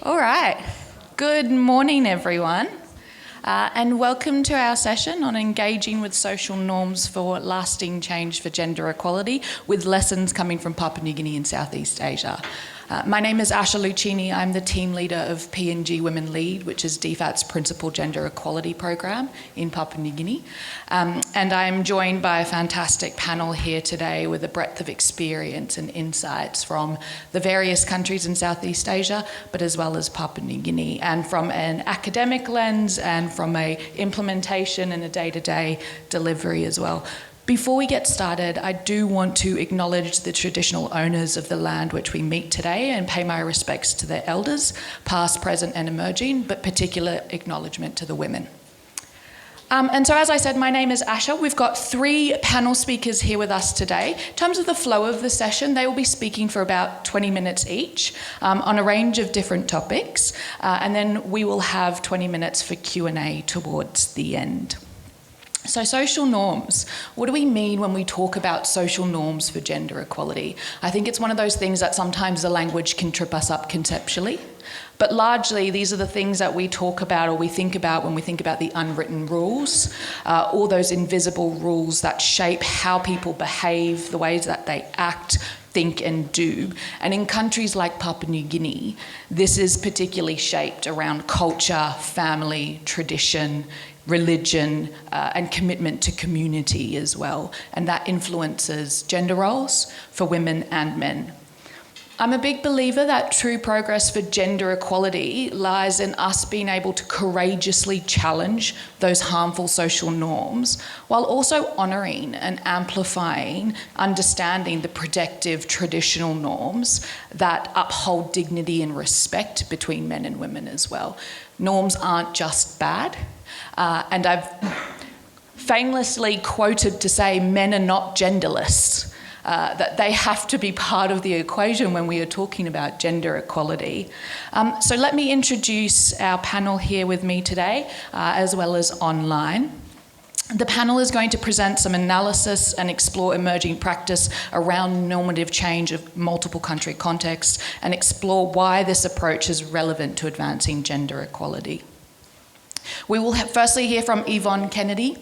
All right. Good morning, everyone, and welcome to our session on engaging with social norms for lasting change for gender equality, with lessons coming from Papua New Guinea and Southeast Asia. My name is Ayesha Lutschini. I'm the team leader of PNG Women Lead, which is DFAT's principal gender equality program in Papua New Guinea. And I'm joined by a fantastic panel here today with a breadth of experience and insights from the various countries in Southeast Asia, but as well as Papua New Guinea, and from an academic lens and from a implementation and a day-to-day delivery as well. Before we get started, I do want to acknowledge the traditional owners of the land which we meet today and pay my respects to their elders, past, present and emerging, but particular acknowledgement to the women. And so, as I said, my name is Ayesha. We've got 3 panel speakers here with us today. In terms of the flow of the session, they will be speaking for about 20 minutes each on a range of different topics. And then we will have 20 minutes for Q&A towards the end. So social norms, what do we mean when we talk about social norms for gender equality? I think it's one of those things that sometimes the language can trip us up conceptually, but largely these are the things that we talk about or we think about when we think about the unwritten rules, all those invisible rules that shape how people behave, the ways that they act, think and do. And in countries like Papua New Guinea, this is particularly shaped around culture, family, tradition, religion, and commitment to community as well. And that influences gender roles for women and men. I'm a big believer that true progress for gender equality lies in us being able to courageously challenge those harmful social norms while also honouring and amplifying, understanding the protective traditional norms that uphold dignity and respect between men and women as well. Norms aren't just bad. And I've famously quoted to say men are not genderless, that they have to be part of the equation when we are talking about gender equality. So let me introduce our panel here with me today, as well as online. The panel is going to present some analysis and explore emerging practice around normative change of multiple country contexts and explore why this approach is relevant to advancing gender equality. We will firstly hear from Evonne Kennedy.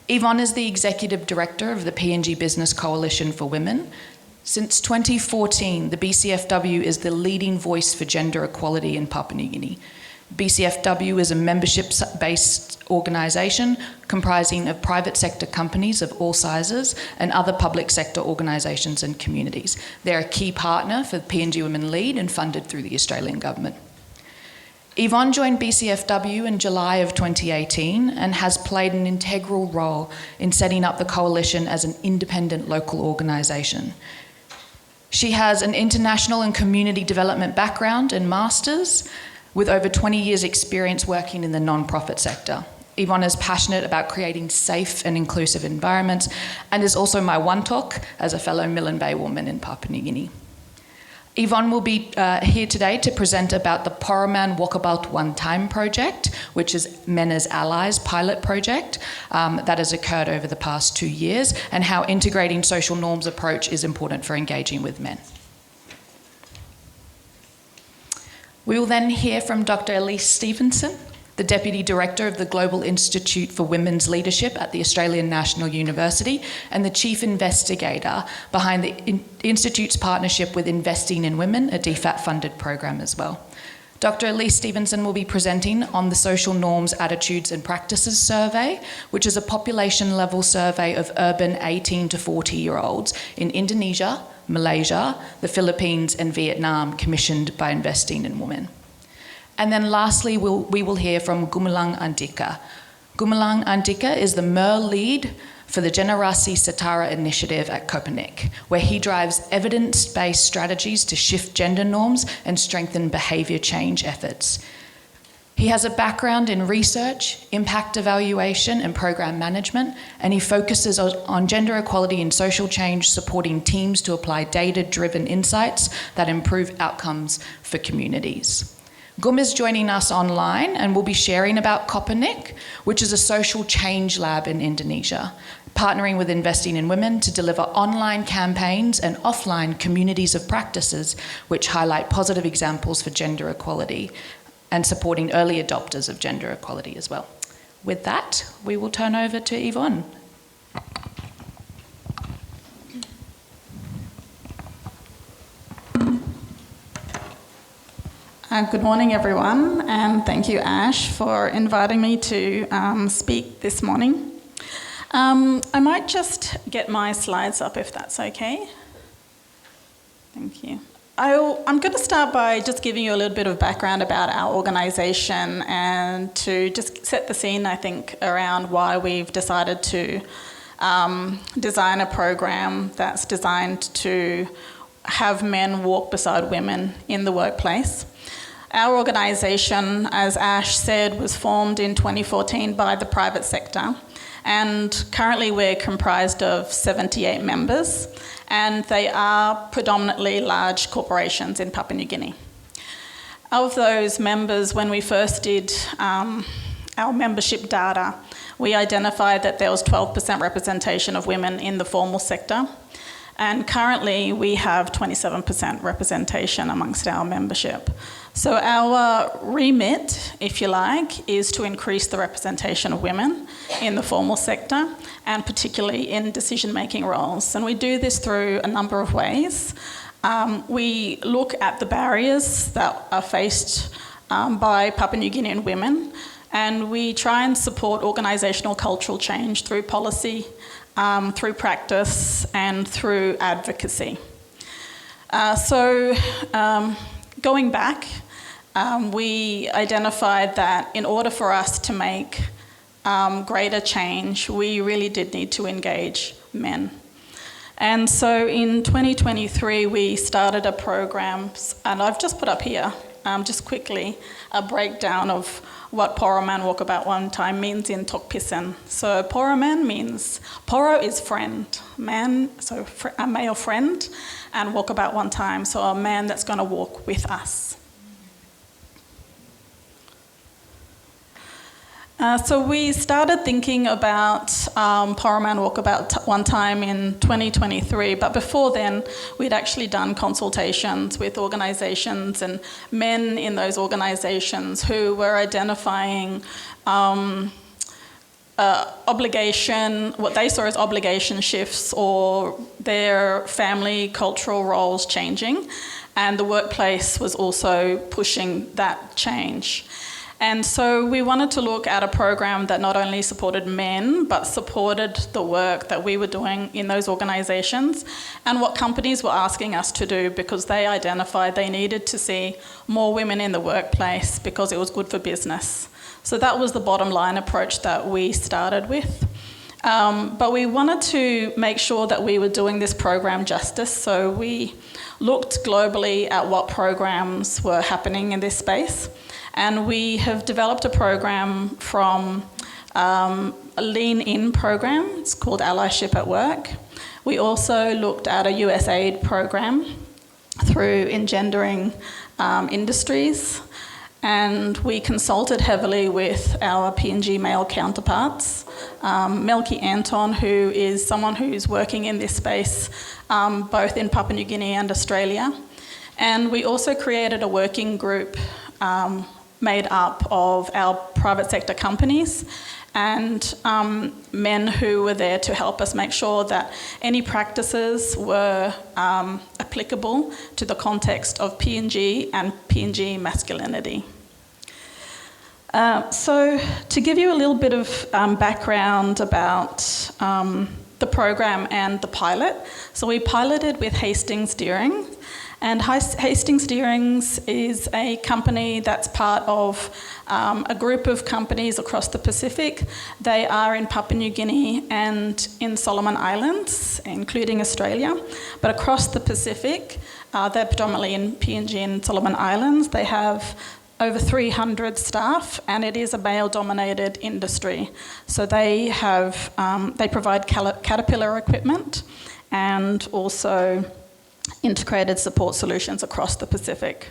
Evonne is the Executive Director of the PNG Business Coalition for Women. Since 2014, the BCFW is the leading voice for gender equality in Papua New Guinea. BCFW is a membership-based organisation comprising of private sector companies of all sizes and other public sector organisations and communities. They're a key partner for PNG Women Lead and funded through the Australian Government. Evonne joined BCFW in July of 2018 and has played an integral role in setting up the coalition as an independent local organisation. She has an international and community development background and masters with over 20 years' experience working in the non-profit sector. Evonne is passionate about creating safe and inclusive environments and is also my one talk as a fellow Milne Bay woman in Papua New Guinea. Evonne will be here today to present about the Poroman Walkabout One Time project, which is Men as Allies pilot project that has occurred over the past 2 years, and how integrating social norms approach is important for engaging with men. We will then hear from Dr. Elise Stephenson, the Deputy Director of the Global Institute for Women's Leadership at the Australian National University and the Chief Investigator behind the Institute's partnership with Investing in Women, a DFAT-funded program as well. Dr. Elise Stephenson will be presenting on the Social Norms, Attitudes and Practices Survey, which is a population-level survey of urban 18 to 40-year-olds in Indonesia, Malaysia, the Philippines and Vietnam, commissioned by Investing in Women. And then lastly, we will hear from Gumilang Andika. Gumilang Andika is the MER lead for the Generasi Setara initiative at Kopernik, where he drives evidence-based strategies to shift gender norms and strengthen behaviour change efforts. He has a background in research, impact evaluation and program management, and he focuses on gender equality and social change, supporting teams to apply data-driven insights that improve outcomes for communities. Gum is joining us online and will be sharing about Kopernik, which is a social change lab in Indonesia, partnering with Investing in Women to deliver online campaigns and offline communities of practices which highlight positive examples for gender equality, and supporting early adopters of gender equality as well. With that, we will turn over to Evonne. Good morning, everyone, and thank you, Ash, for inviting me to speak this morning. I might just get my slides up if that's okay. Thank you. I'm going to start by just giving you a little bit of background about our organisation and to just set the scene, I think, around why we've decided to design a program that's designed to have men walk beside women in the workplace. Our organisation, as Ash said, was formed in 2014 by the private sector, and currently we're comprised of 78 members, and they are predominantly large corporations in Papua New Guinea. Of those members, when we first did our membership data, we identified that there was 12% representation of women in the formal sector, and currently we have 27% representation amongst our membership. So our remit, if you like, is to increase the representation of women in the formal sector and particularly in decision-making roles. And we do this through a number of ways. We look at the barriers that are faced by Papua New Guinean women, and we try and support organisational cultural change through policy, through practice, and through advocacy. Going back, we identified that in order for us to make greater change, we really did need to engage men. And so in 2023, we started a program, and I've just put up here, just quickly, a breakdown of what Poro Man Walkabout One Time means in Tok Pisin. So Poro Man means, Poro is friend, man, so a male friend, and Walkabout One Time, so a man that's going to walk with us. So we started thinking about Poro Man Walkabout One Time in 2023, but before then we'd actually done consultations with organisations and men in those organisations who were identifying obligation, what they saw as obligation shifts or their family cultural roles changing, and the workplace was also pushing that change. And so we wanted to look at a program that not only supported men, but supported the work that we were doing in those organisations and what companies were asking us to do, because they identified they needed to see more women in the workplace because it was good for business. So that was the bottom line approach that we started with. But we wanted to make sure that we were doing this program justice, so we looked globally at what programs were happening in this space. And we have developed a program from a lean-in program. It's called Allyship at Work. We also looked at a USAID program through engendering industries. And we consulted heavily with our PNG male counterparts. Melky Anton, who is someone who's working in this space, both in Papua New Guinea and Australia. And we also created a working group made up of our private sector companies and men who were there to help us make sure that any practices were applicable to the context of PNG and PNG masculinity. So to give you a little bit of background about the program and the pilot. So we piloted with Hastings Deering. And Hastings Deerings is a company that's part of a group of companies across the Pacific. They are in Papua New Guinea and in Solomon Islands, including Australia. But across the Pacific, they're predominantly in PNG and Solomon Islands. They have over 300 staff, and it is a male-dominated industry. So they have they provide Caterpillar equipment and also integrated support solutions across the Pacific.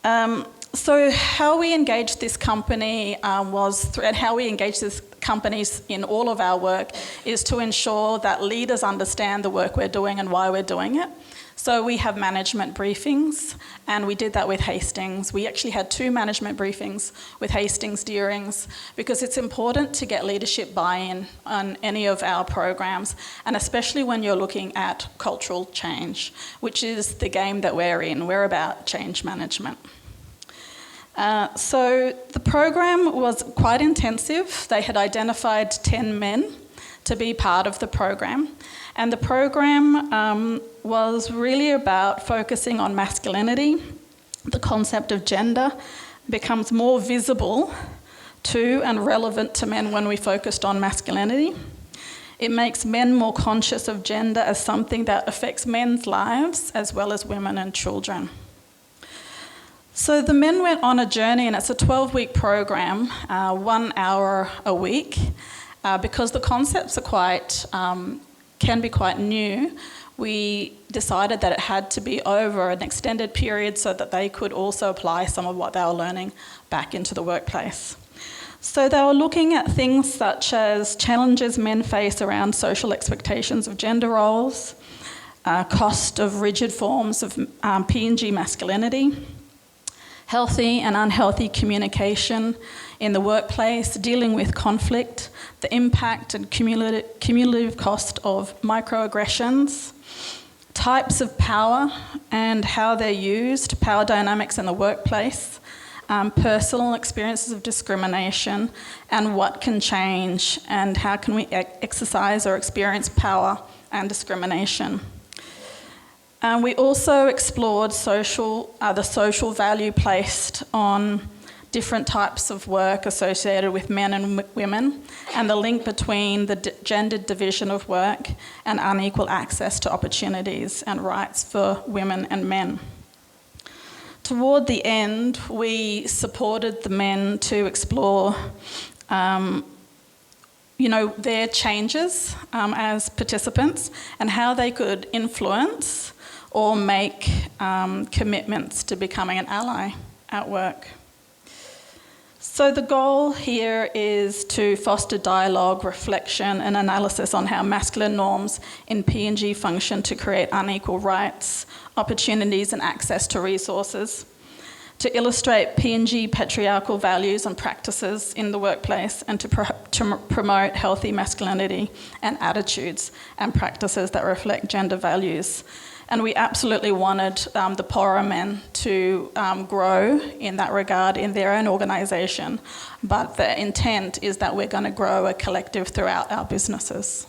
So how we engaged this company and how we engaged this companies in all of our work is to ensure that leaders understand the work we're doing and why we're doing it. So we have management briefings, and we did that with Hastings. We actually had 2 management briefings with Hastings Deerings because it's important to get leadership buy-in on any of our programs, and especially when you're looking at cultural change, which is the game that we're in. We're about change management. So the program was quite intensive. They had identified 10 men to be part of the program. And the program was really about focusing on masculinity. The concept of gender becomes more visible to and relevant to men when we focused on masculinity. It makes men more conscious of gender as something that affects men's lives as well as women and children. So the men went on a journey, and it's a 12-week program, 1 hour a week. Because the concepts are can be quite new, we decided that it had to be over an extended period so that they could also apply some of what they were learning back into the workplace. So they were looking at things such as challenges men face around social expectations of gender roles, cost of rigid forms of PNG masculinity, healthy and unhealthy communication in the workplace, dealing with conflict, the impact and cumulative cost of microaggressions, types of power and how they're used, power dynamics in the workplace, personal experiences of discrimination, and what can change, and how can we exercise or experience power and discrimination. We also explored the social value placed on different types of work associated with men and women, and the link between the gendered division of work and unequal access to opportunities and rights for women and men. Toward the end, we supported the men to explore their changes as participants and how they could influence or make commitments to becoming an ally at work. So the goal here is to foster dialogue, reflection, and analysis on how masculine norms in PNG function to create unequal rights, opportunities, and access to resources, to illustrate PNG patriarchal values and practices in the workplace, and to promote healthy masculinity and attitudes and practices that reflect gender values. And we absolutely wanted the poorer men to grow in that regard in their own organisation, but the intent is that we're going to grow a collective throughout our businesses.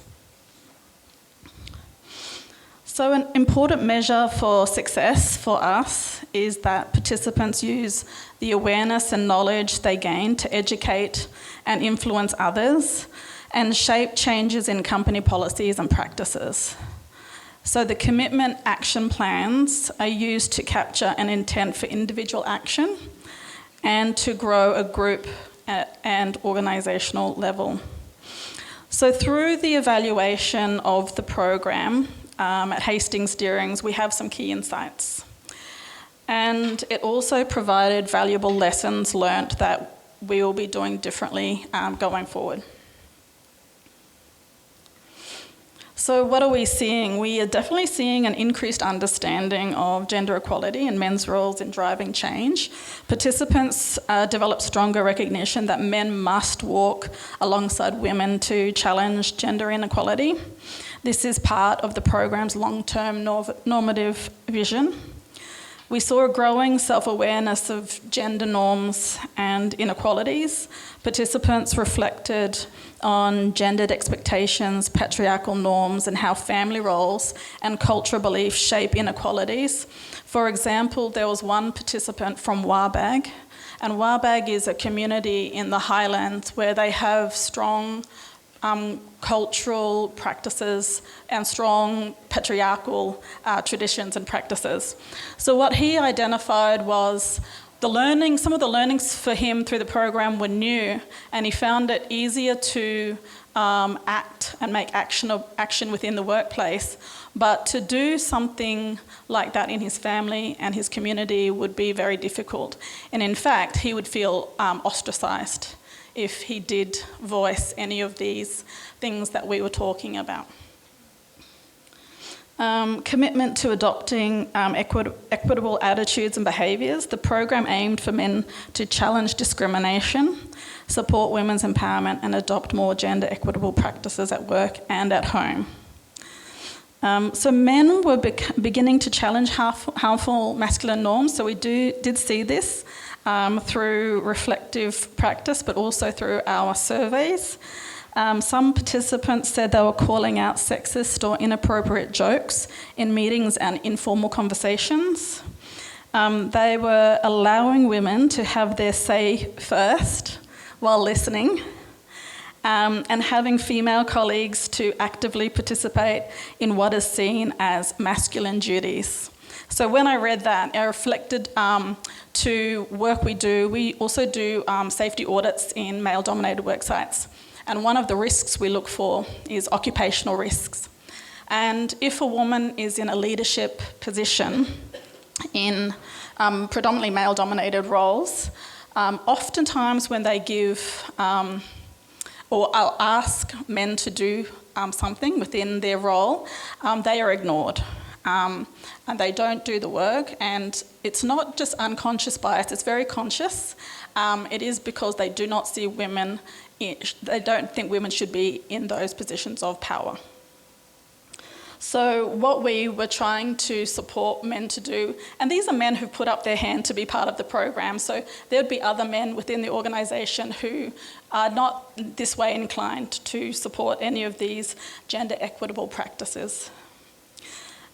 So an important measure for success for us is that participants use the awareness and knowledge they gain to educate and influence others and shape changes in company policies and practices. So the commitment action plans are used to capture an intent for individual action and to grow a group and organisational level. So through the evaluation of the program at Hastings Deerings, we have some key insights. And it also provided valuable lessons learnt that we will be doing differently going forward. So what are we seeing? We are definitely seeing an increased understanding of gender equality and men's roles in driving change. Participants develop stronger recognition that men must walk alongside women to challenge gender inequality. This is part of the program's long-term normative vision. We saw a growing self-awareness of gender norms and inequalities. Participants reflected on gendered expectations, patriarchal norms, and how family roles and cultural beliefs shape inequalities. For example, there was one participant from Wabag, and Wabag is a community in the highlands where they have strong cultural practices and strong patriarchal traditions and practices. So what he identified was some of the learnings for him through the program were new, and he found it easier to act and make action within the workplace. But to do something like that in his family and his community would be very difficult. And in fact, he would feel ostracised if he did voice any of these things that we were talking about. Commitment to adopting equitable attitudes and behaviours. The program aimed for men to challenge discrimination, support women's empowerment, and adopt more gender equitable practices at work and at home. So men were beginning to challenge harmful masculine norms, so we did see this through reflective practice, but also through our surveys. Some participants said they were calling out sexist or inappropriate jokes in meetings and informal conversations. They were allowing women to have their say first while listening, and having female colleagues to actively participate in what is seen as masculine duties. So when I read that, I reflected to work we do. We also do safety audits in male-dominated work sites. And one of the risks we look for is occupational risks. And if a woman is in a leadership position in predominantly male-dominated roles, oftentimes when they give or I'll ask men to do something within their role, they are ignored. And they don't do the work, and it's not just unconscious bias, it's very conscious. It is because they do not see women, they don't think women should be in those positions of power. So what we were trying to support men to do, and these are men who've put up their hand to be part of the program, so there'd be other men within the organisation who are not this way inclined to support any of these gender equitable practices.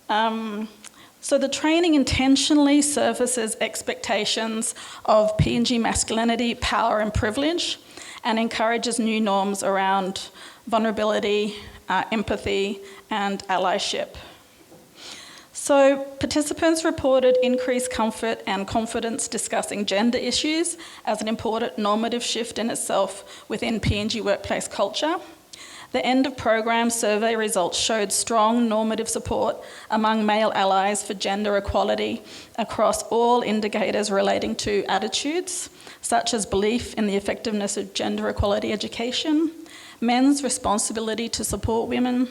So the training intentionally surfaces expectations of PNG masculinity, power and privilege, and encourages new norms around vulnerability, empathy and allyship. So participants reported increased comfort and confidence discussing gender issues as an important normative shift in itself within PNG workplace culture. The end of program survey results showed strong normative support among male allies for gender equality across all indicators relating to attitudes, such as belief in the effectiveness of gender equality education, men's responsibility to support women,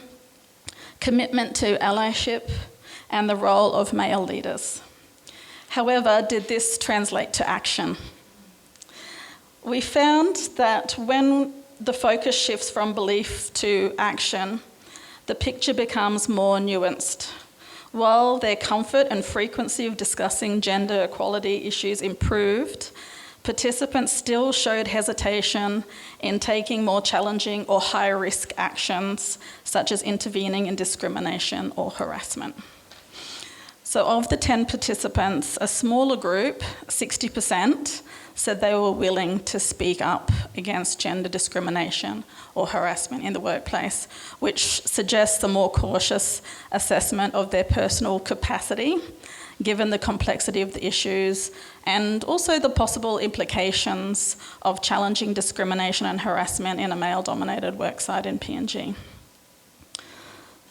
commitment to allyship, and the role of male leaders. However, did this translate to action? We found that when the focus shifts from belief to action, the picture becomes more nuanced. While their comfort and frequency of discussing gender equality issues improved, participants still showed hesitation in taking more challenging or high-risk actions, such as intervening in discrimination or harassment. So of the 10 participants, a smaller group, 60%, said they were willing to speak up against gender discrimination or harassment in the workplace, which suggests a more cautious assessment of their personal capacity, given the complexity of the issues and also the possible implications of challenging discrimination and harassment in a male-dominated worksite in PNG.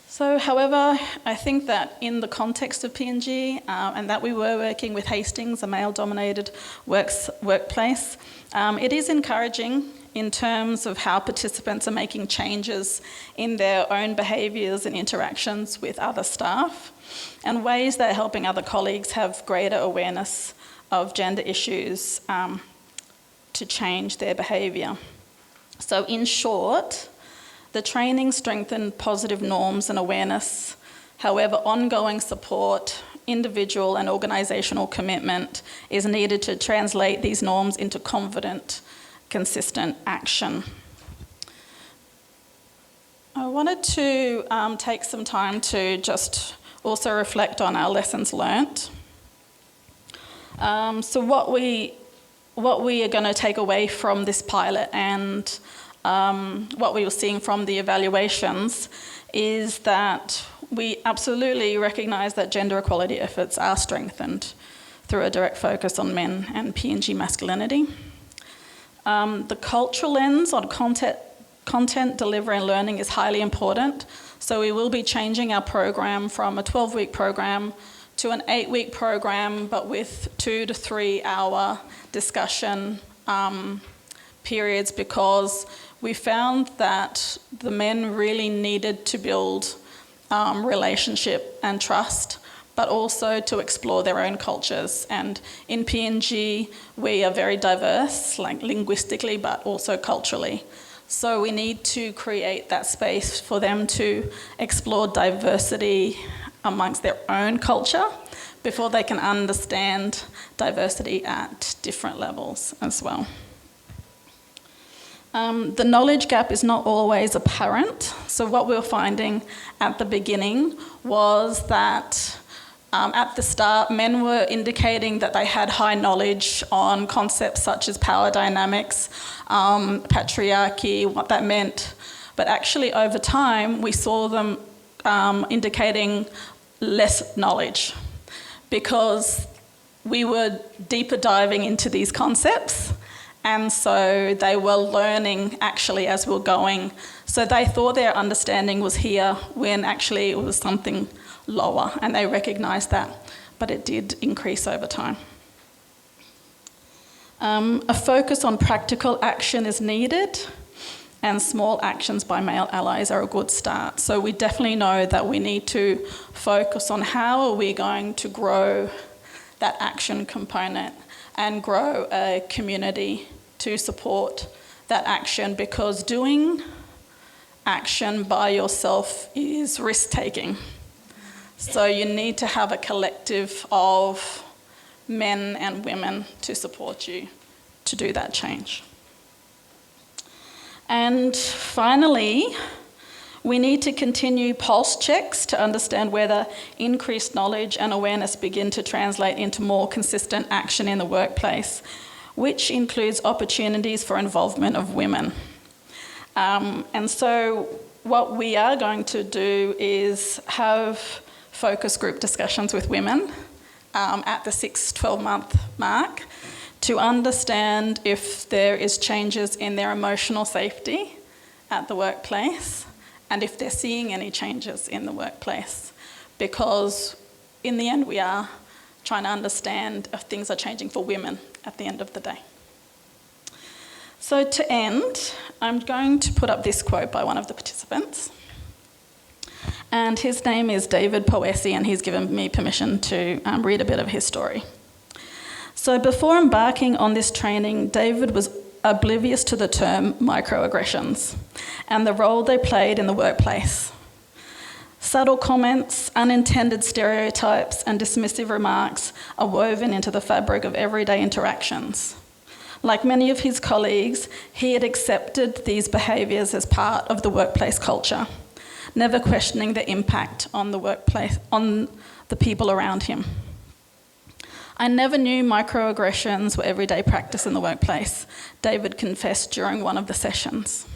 So, however, I think that in the context of PNG, and that we were working with Hastings, a male-dominated workplace, it is encouraging in terms of how participants are making changes in their own behaviours and interactions with other staff, and ways they're helping other colleagues have greater awareness of gender issues to change their behaviour. So, in short, the training strengthened positive norms and awareness. However, ongoing support, individual and organisational commitment is needed to translate these norms into confident, consistent action. I wanted to take some time to just also reflect on our lessons learnt. So what we are going to take away from this pilot and what we were seeing from the evaluations is that we absolutely recognise that gender equality efforts are strengthened through a direct focus on men and PNG masculinity. The cultural lens on content delivery and learning is highly important, so we will be changing our program from a 12-week program to an 8-week program, but with 2 to 3 hour discussion periods because we found that the men really needed to build relationship and trust, but also to explore their own cultures. And in PNG, we are very diverse, like linguistically, but also culturally. So we need to create that space for them to explore diversity amongst their own culture before they can understand diversity at different levels as well. The knowledge gap is not always apparent. So what we were finding at the beginning was that at the start, men were indicating that they had high knowledge on concepts such as power dynamics, patriarchy, what that meant. But actually over time, we saw them indicating less knowledge because we were deeper diving into these concepts. And so they were learning actually as we were going. So they thought their understanding was here when actually it was something lower, and they recognised that, but it did increase over time. A focus on practical action is needed, and small actions by male allies are a good start. So we definitely know that we need to focus on how are we going to grow that action component and grow a community to support that action, because doing action by yourself is risk-taking. So you need to have a collective of men and women to support you to do that change. And finally, we need to continue pulse checks to understand whether increased knowledge and awareness begin to translate into more consistent action in the workplace, which includes opportunities for involvement of women. And so what we are going to do is have focus group discussions with women at the 12-month mark to understand if there is changes in their emotional safety at the workplace and if they're seeing any changes in the workplace. Because in the end, we are trying to understand if things are changing for women at the end of the day. So to end, I'm going to put up this quote by one of the participants. And his name is David Poesi, and he's given me permission to read a bit of his story. So before embarking on this training, David was oblivious to the term microaggressions and the role they played in the workplace. Subtle comments, unintended stereotypes, and dismissive remarks are woven into the fabric of everyday interactions. Like many of his colleagues, he had accepted these behaviours as part of the workplace culture, never questioning the impact on the workplace, on the people around him. I never knew microaggressions were everyday practice in the workplace, David confessed during one of the sessions.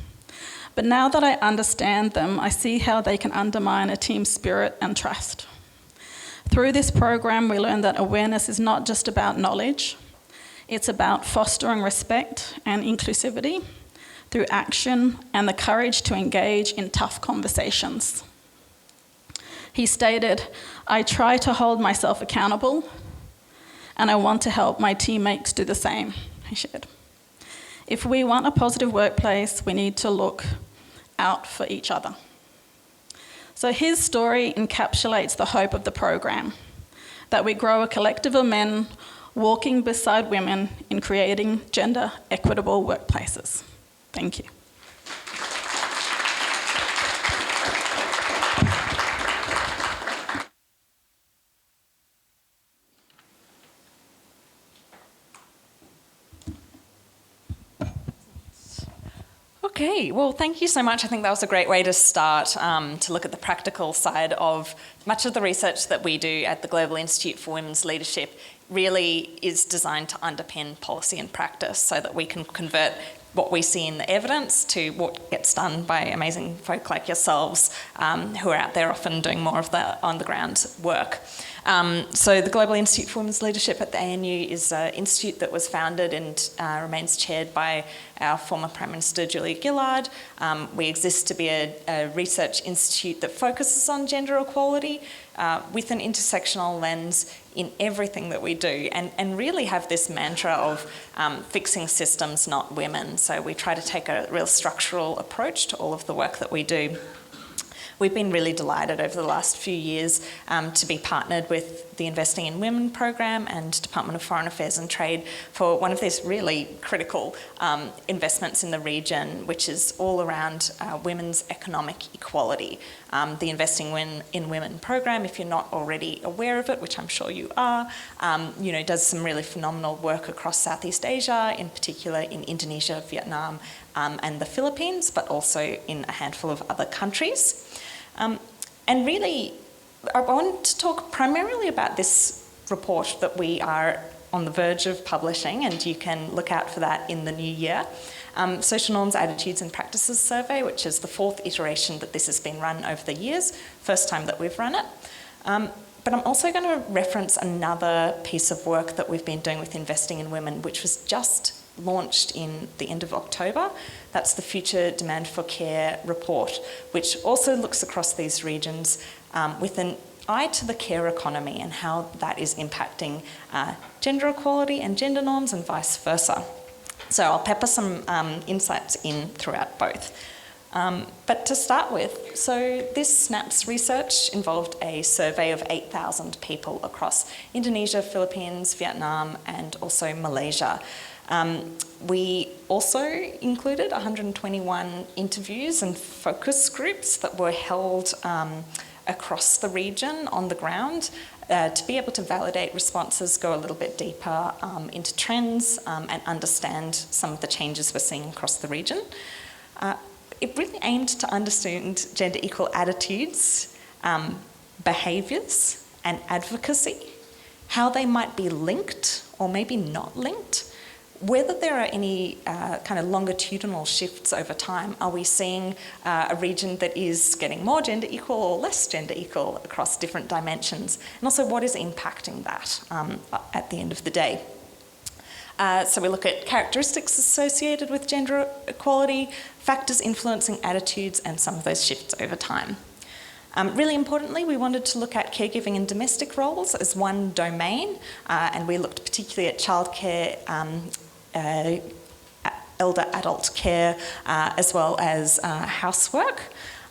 But now that I understand them, I see how they can undermine a team's spirit and trust. Through this program, we learned that awareness is not just about knowledge, it's about fostering respect and inclusivity through action and the courage to engage in tough conversations. He stated, "I try to hold myself accountable, and I want to help my teammates do the same," he shared. If we want a positive workplace, we need to look out for each other. So his story encapsulates the hope of the program, that we grow a collective of men walking beside women in creating gender equitable workplaces. Thank you. Okay, well, thank you so much. I think that was a great way to start to look at the practical side of much of the research that we do at the Global Institute for Women's Leadership really is designed to underpin policy and practice so that we can convert what we see in the evidence to what gets done by amazing folk like yourselves who are out there often doing more of the on-the-ground work. So the Global Institute for Women's Leadership at the ANU is an institute that was founded and remains chaired by our former Prime Minister Julia Gillard. We exist to be a research institute that focuses on gender equality, with an intersectional lens in everything that we do, and really have this mantra of fixing systems, not women. So we try to take a real structural approach to all of the work that we do. We've been really delighted over the last few years to be partnered with the Investing in Women program and Department of Foreign Affairs and Trade for one of these really critical investments in the region, which is all around women's economic equality. The Investing in Women program, if you're not already aware of it, which I'm sure you are, does some really phenomenal work across Southeast Asia, in particular in Indonesia, Vietnam, and the Philippines, but also in a handful of other countries. And really, I want to talk primarily about this report that we are on the verge of publishing, and you can look out for that in the new year. Social Norms, Attitudes and Practices Survey, which is the 4th iteration that this has been run over the years, first time that we've run it. But I'm also going to reference another piece of work that we've been doing with Investing in Women, which was just launched in the end of October. That's the Future Demand for Care report, which also looks across these regions with an eye to the care economy and how that is impacting gender equality and gender norms and vice versa. So I'll pepper some insights in throughout both. But to start with, so this SNAPS research involved a survey of 8,000 people across Indonesia, Philippines, Vietnam, and also Malaysia. We also included 121 interviews and focus groups that were held across the region on the ground to be able to validate responses, go a little bit deeper into trends and understand some of the changes we're seeing across the region. It really aimed to understand gender equal attitudes, behaviours and advocacy, how they might be linked or maybe not linked, whether there are any kind of longitudinal shifts over time. Are we seeing a region that is getting more gender equal or less gender equal across different dimensions? And also, what is impacting that at the end of the day? So we look at characteristics associated with gender equality, factors influencing attitudes, and some of those shifts over time. Really importantly, we wanted to look at caregiving and domestic roles as one domain, and we looked particularly at childcare, elder adult care, as well as housework.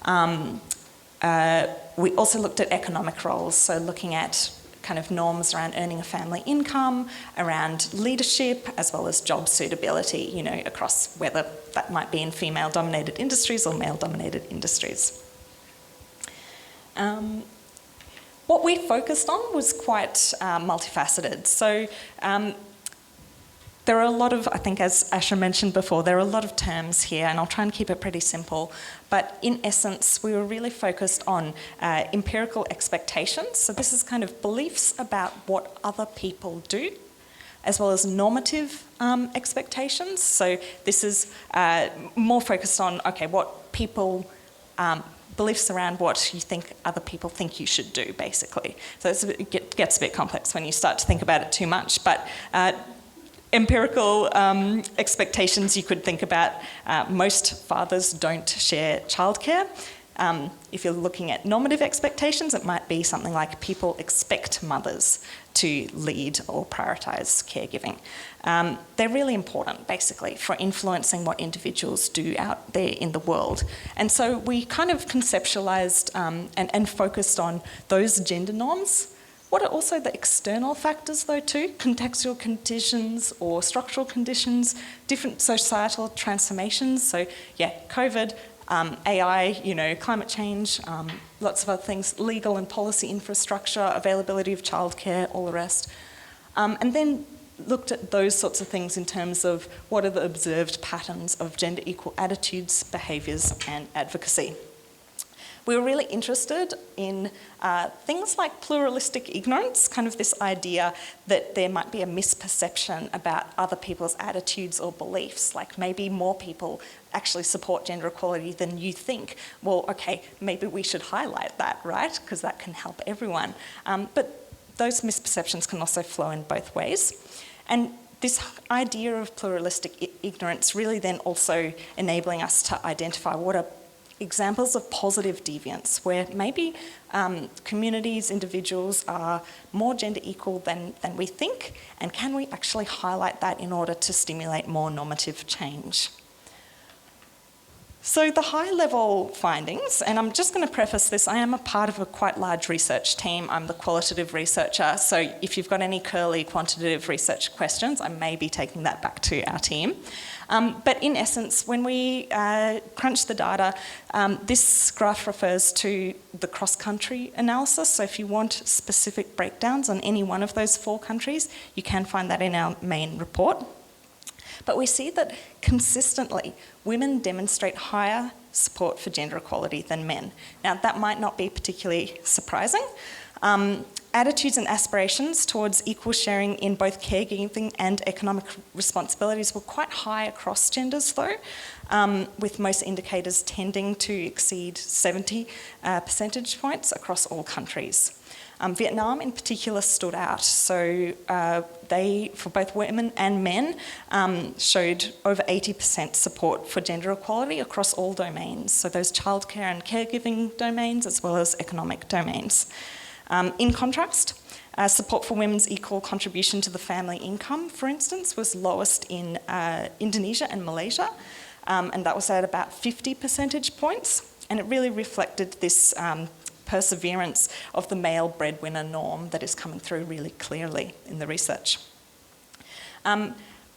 We also looked at economic roles, so looking at kind of norms around earning a family income, around leadership, as well as job suitability, across whether that might be in female-dominated industries or male-dominated industries. What we focused on was quite multifaceted. So there are a lot of, I think as Ayesha mentioned before, there are a lot of terms here, and I'll try and keep it pretty simple. But in essence, we were really focused on empirical expectations. So this is kind of beliefs about what other people do, as well as normative expectations. So this is more focused on, okay, what people, beliefs around what you think other people think you should do, basically. So it gets a bit complex when you start to think about it too much. But empirical expectations, you could think about most fathers don't share childcare. If you're looking at normative expectations, it might be something like people expect mothers to lead or prioritise caregiving. They're really important, basically, for influencing what individuals do out there in the world. And so we kind of conceptualised and focused on those gender norms. What are also the external factors, though, too? Contextual conditions or structural conditions, different societal transformations. So, yeah, COVID, AI, climate change, lots of other things, legal and policy infrastructure, availability of childcare, all the rest. And then looked at those sorts of things in terms of what are the observed patterns of gender equal attitudes, behaviours and advocacy. We were really interested in things like pluralistic ignorance, kind of this idea that there might be a misperception about other people's attitudes or beliefs, like maybe more people actually support gender equality than you think. Well, okay, maybe we should highlight that, right? Because that can help everyone. But those misperceptions can also flow in both ways. And this idea of pluralistic ignorance really then also enabling us to identify what are examples of positive deviance where maybe communities, individuals are more gender equal than we think, and can we actually highlight that in order to stimulate more normative change? So the high-level findings, and I'm just going to preface this, I am a part of a quite large research team. I'm the qualitative researcher, so if you've got any curly quantitative research questions, I may be taking that back to our team. But in essence, when we crunch the data, this graph refers to the cross-country analysis. So if you want specific breakdowns on any one of those 4 countries, you can find that in our main report. But we see that consistently, women demonstrate higher support for gender equality than men. Now, that might not be particularly surprising. Attitudes and aspirations towards equal sharing in both caregiving and economic responsibilities were quite high across genders, though, with most indicators tending to exceed 70 percentage points across all countries. Vietnam in particular stood out, so they, for both women and men, showed over 80% support for gender equality across all domains, so those childcare and caregiving domains as well as economic domains. In contrast, support for women's equal contribution to the family income, for instance, was lowest in Indonesia and Malaysia, and that was at about 50 percentage points, and it really reflected this perseverance of the male breadwinner norm that is coming through really clearly in the research.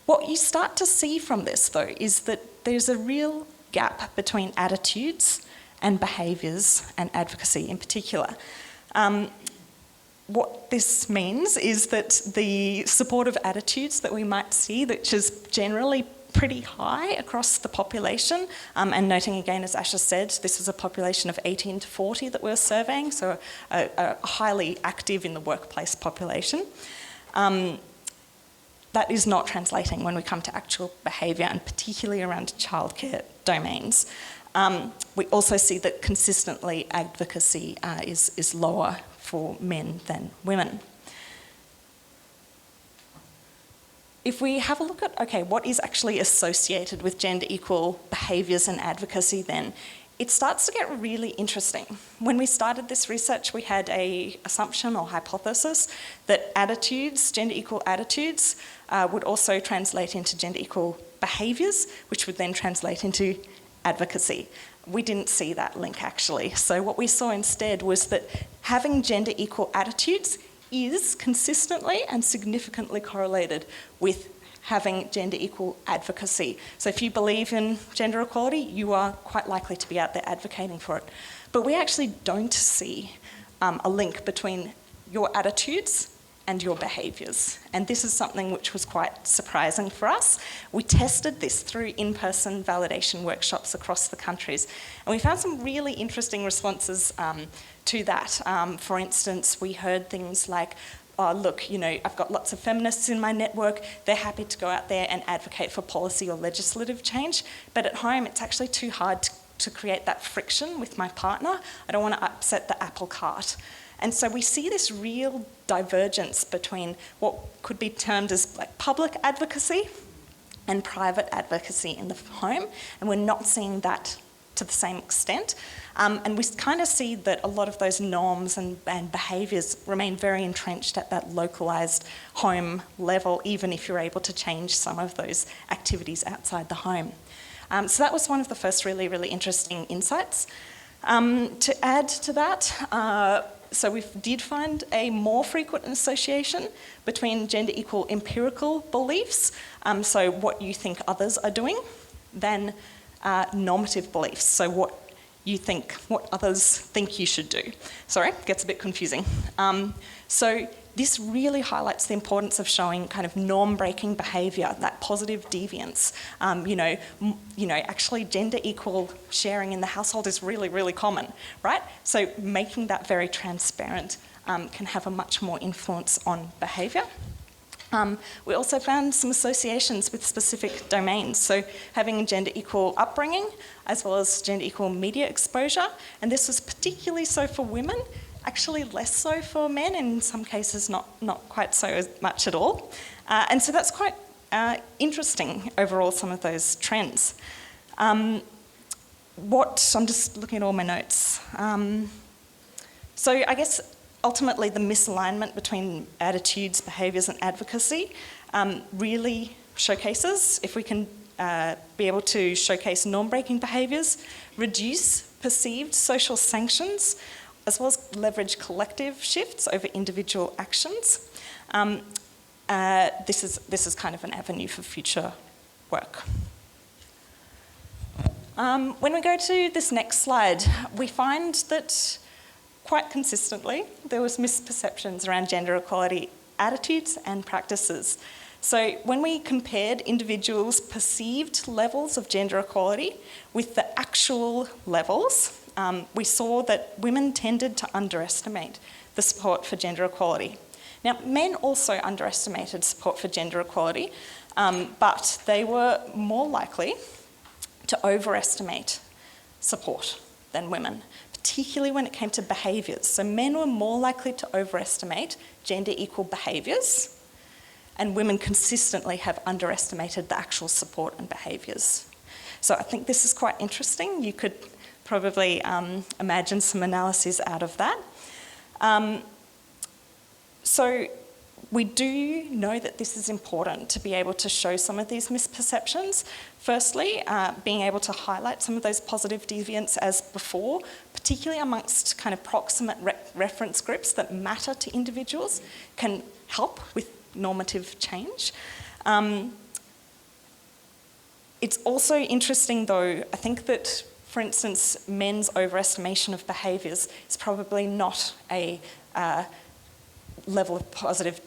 What you start to see from this, though, is that there's a real gap between attitudes and behaviours and advocacy in particular. What this means is that the supportive attitudes that we might see, which is generally pretty high across the population, and noting again, as Ayesha said, this is a population of 18 to 40 that we're surveying, so a highly active in the workplace population. That is not translating when we come to actual behaviour, and particularly around childcare domains. We also see that consistently advocacy is lower for men than women. If we have a look at, okay, what is actually associated with gender equal behaviours and advocacy then, it starts to get really interesting. When we started this research, we had an assumption or hypothesis that attitudes, gender equal attitudes, would also translate into gender equal behaviours, which would then translate into advocacy. We didn't see that link actually. So what we saw instead was that having gender equal attitudes is consistently and significantly correlated with having gender equal advocacy. So if you believe in gender equality, you are quite likely to be out there advocating for it. But we actually don't see a link between your attitudes and your behaviours. And this is something which was quite surprising for us. We tested this through in-person validation workshops across the countries, and we found some really interesting responses to that. For instance, we heard things like, oh, look, you know, I've got lots of feminists in my network, they're happy to go out there and advocate for policy or legislative change, but at home it's actually too hard to create that friction with my partner. I don't want to upset the apple cart. And so we see this real divergence between what could be termed as like public advocacy and private advocacy in the home, and we're not seeing that to the same extent. And we kind of see that a lot of those norms and behaviours remain very entrenched at that localised home level, even if you're able to change some of those activities outside the home. So that was one of the first really, really interesting insights. To add to that, so we did find a more frequent association between gender equal empirical beliefs, so what you think others are doing, than normative beliefs, so what others think you should do. Sorry, gets a bit confusing. So this really highlights the importance of showing kind of norm-breaking behaviour, that positive deviance. Actually gender equal sharing in the household is really, really common, right? So making that very transparent can have a much more influence on behaviour. We also found some associations with specific domains, so having gender equal upbringing as well as gender equal media exposure, and this was particularly so for women, actually less so for men, and in some cases not quite so much at all. And so that's quite interesting overall, some of those trends. I'm just looking at all my notes. So I guess ultimately the misalignment between attitudes, behaviours and advocacy really showcases, if we can be able to showcase norm-breaking behaviours, reduce perceived social sanctions, as well as leverage collective shifts over individual actions. This is kind of an avenue for future work. When we go to this next slide, we find that quite consistently there was misperceptions around gender equality attitudes and practices. So when we compared individuals' perceived levels of gender equality with the actual levels, we saw that women tended to underestimate the support for gender equality. Now, men also underestimated support for gender equality, but they were more likely to overestimate support than women, particularly when it came to behaviours. So men were more likely to overestimate gender equal behaviours, and women consistently have underestimated the actual support and behaviours. So I think this is quite interesting. You could probably imagine some analyses out of that. So we do know that this is important to be able to show some of these misperceptions. Firstly, being able to highlight some of those positive deviants as before, particularly amongst kind of proximate reference groups that matter to individuals, can help with normative change. It's also interesting though, I think that, for instance, men's overestimation of behaviours is probably not a level of positive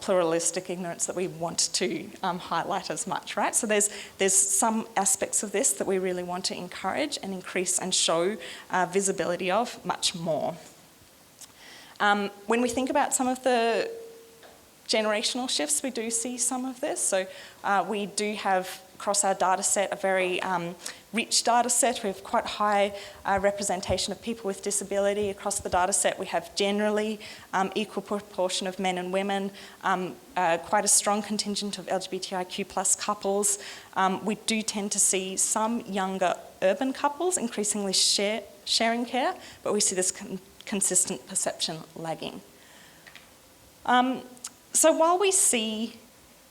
pluralistic ignorance that we want to highlight as much, right? So there's some aspects of this that we really want to encourage and increase and show visibility of much more. When we think about some of the generational shifts, we do see some of this. So we do have across our data set a very rich data set. We have quite high representation of people with disability across the data set. We have generally equal proportion of men and women, quite a strong contingent of LGBTIQ plus couples. We do tend to see some younger urban couples increasingly sharing care, but we see this consistent perception lagging. So while we see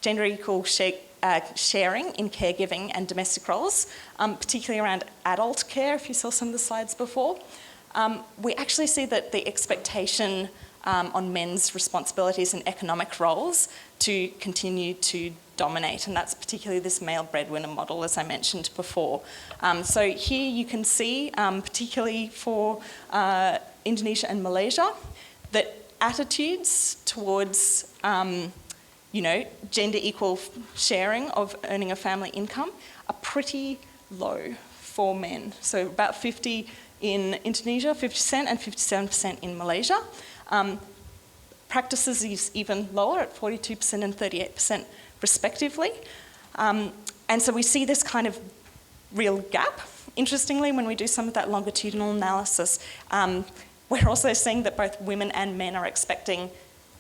gender equal sharing in caregiving and domestic roles, particularly around adult care, if you saw some of the slides before, we actually see that the expectation on men's responsibilities in economic roles to continue to dominate, and that's particularly this male breadwinner model, as I mentioned before. So here you can see, particularly for Indonesia and Malaysia, that attitudes towards gender equal sharing of earning a family income are pretty low for men. So about 50 in Indonesia, 50%, and 57% in Malaysia. Practices is even lower at 42% and 38% respectively. And so we see this kind of real gap. Interestingly, when we do some of that longitudinal analysis, we're also seeing that both women and men are expecting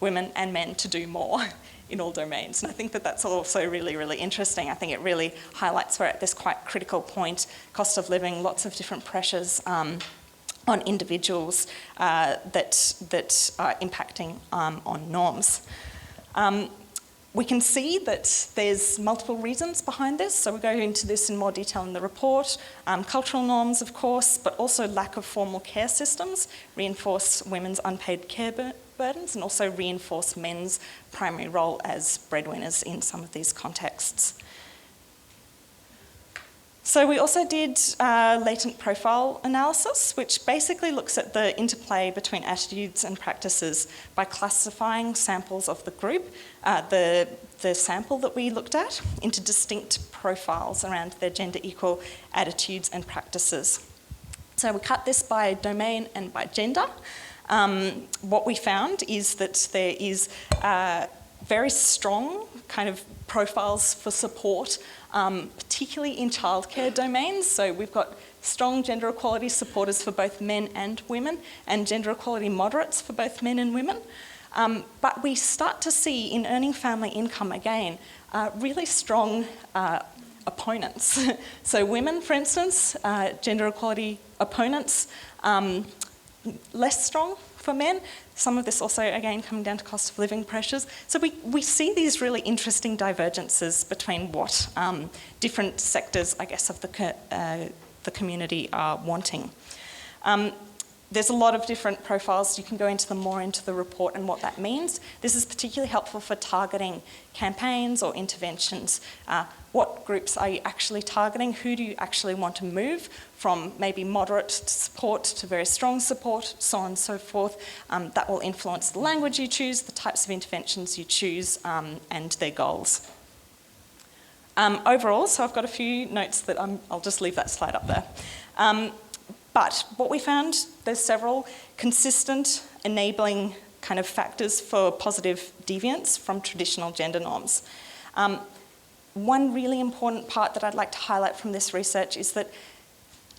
women and men to do more in all domains. And I think that that's also really, really interesting. I think it really highlights we're at this quite critical point, cost of living, lots of different pressures on individuals that are impacting on norms. We can see that there's multiple reasons behind this, so we'll go into this in more detail in the report. Cultural norms, of course, but also lack of formal care systems reinforce women's unpaid care burdens and also reinforce men's primary role as breadwinners in some of these contexts. So we also did latent profile analysis, which basically looks at the interplay between attitudes and practices by classifying samples of the group, the sample that we looked at, into distinct profiles around their gender equal attitudes and practices. So we cut this by domain and by gender. What we found is that there is very strong kind of profiles for support, particularly in childcare domains. So we've got strong gender equality supporters for both men and women, and gender equality moderates for both men and women. But we start to see in earning family income again, really strong opponents. So women, for instance, gender equality opponents, less strong for men. Some of this also, again, coming down to cost of living pressures. So we see these really interesting divergences between what different sectors, I guess, of the community are wanting. There's a lot of different profiles. You can go into them more into the report and what that means. This is particularly helpful for targeting campaigns or interventions. What groups are you actually targeting? Who do you actually want to move from maybe moderate support to very strong support, so on and so forth. That will influence the language you choose, the types of interventions you choose, and their goals. Overall, so I've got a few notes that I'll just leave that slide up there. But what we found, there's several consistent enabling kind of factors for positive deviance from traditional gender norms. One really important part that I'd like to highlight from this research is that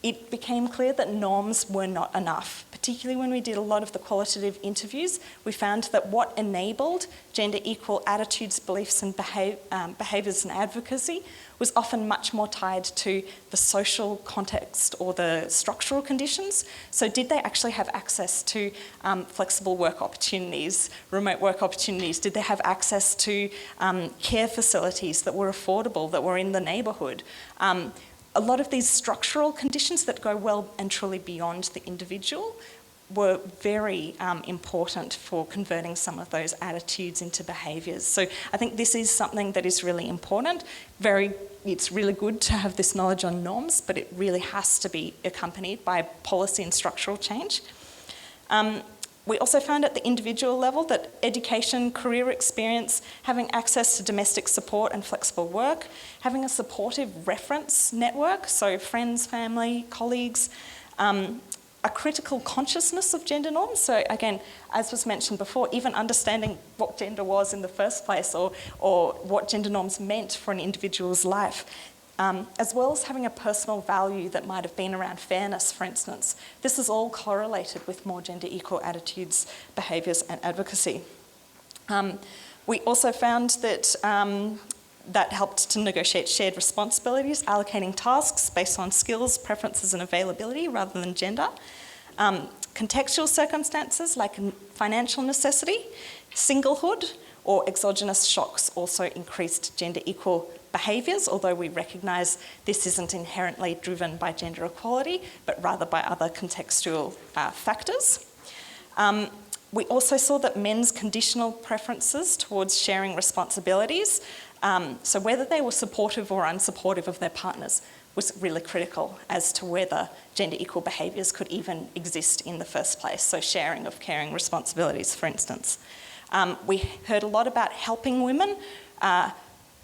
it became clear that norms were not enough. Particularly when we did a lot of the qualitative interviews, we found that what enabled gender equal attitudes, beliefs and behaviours and advocacy was often much more tied to the social context or the structural conditions. So did they actually have access to flexible work opportunities, remote work opportunities? Did they have access to care facilities that were affordable, that were in the neighbourhood? A lot of these structural conditions that go well and truly beyond the individual were very important for converting some of those attitudes into behaviours. So I think this is something that is really important. It's really good to have this knowledge on norms, but it really has to be accompanied by policy and structural change. We also found at the individual level that education, career experience, having access to domestic support and flexible work, having a supportive reference network, so friends, family, colleagues, a critical consciousness of gender norms. So again, as was mentioned before, even understanding what gender was in the first place or what gender norms meant for an individual's life. As well as having a personal value that might have been around fairness, for instance. This is all correlated with more gender equal attitudes, behaviours and advocacy. We also found that that helped to negotiate shared responsibilities, allocating tasks based on skills, preferences and availability rather than gender. Contextual circumstances like financial necessity, singlehood or exogenous shocks also increased gender equal behaviours, although we recognise this isn't inherently driven by gender equality, but rather by other contextual factors. We also saw that men's conditional preferences towards sharing responsibilities, so whether they were supportive or unsupportive of their partners, was really critical as to whether gender equal behaviours could even exist in the first place, so sharing of caring responsibilities, for instance. We heard a lot about helping women,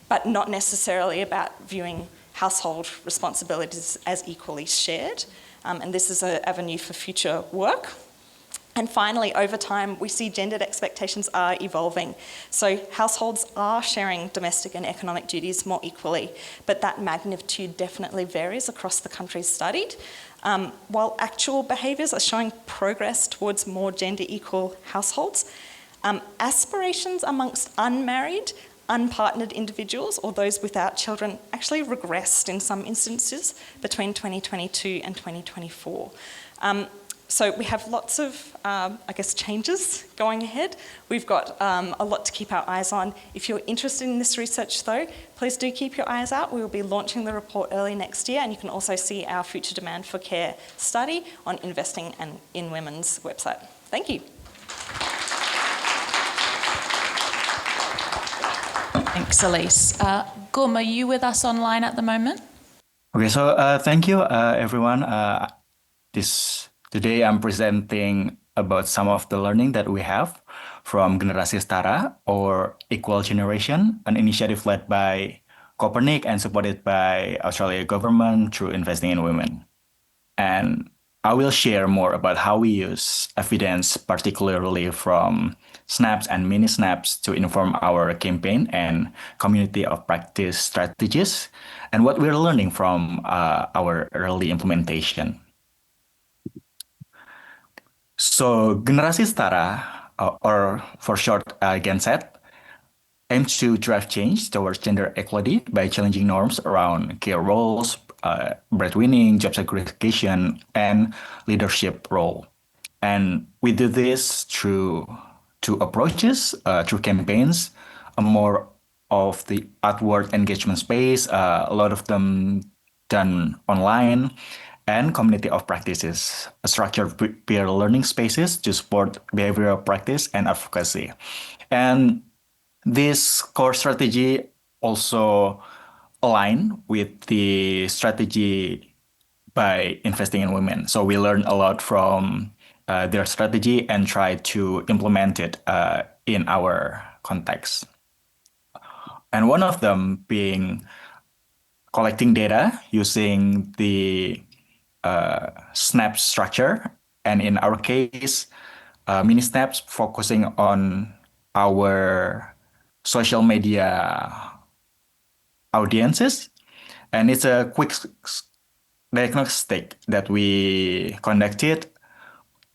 but not necessarily about viewing household responsibilities as equally shared. And this is an avenue for future work. And finally, over time, we see gendered expectations are evolving. So households are sharing domestic and economic duties more equally, but that magnitude definitely varies across the countries studied. While actual behaviours are showing progress towards more gender equal households, aspirations amongst unmarried, unpartnered individuals or those without children actually regressed in some instances between 2022 and 2024. So we have lots of, changes going ahead. We've got a lot to keep our eyes on. If you're interested in this research though, please do keep your eyes out. We will be launching the report early next year, and you can also see our Future Demand for Care study on investing in women's website. Thank you. Thanks, Elise. Gum, are you with us online at the moment? Okay, so thank you, everyone. Today I'm presenting about some of the learning that we have from Generasi Setara or Equal Generation, an initiative led by Kopernik and supported by Australia government through investing in women. And I will share more about how we use evidence, particularly from snaps and mini snaps, to inform our campaign and community of practice strategies, and what we're learning from our early implementation. So Generasi Setara, or for short GenSet, aim to drive change towards gender equality by challenging norms around care roles, breadwinning, job segregation, and leadership role. And we do this through two approaches, through campaigns, a more of the outward engagement space, a lot of them done online, and community of practices, structured peer learning spaces to support behavioral practice and advocacy. And this core strategy also align with the strategy by investing in women. So we learn a lot from their strategy and try to implement it in our context. And one of them being collecting data using the snap structure. And in our case, mini snaps focusing on our social media audiences. And it's a quick diagnostic that we conducted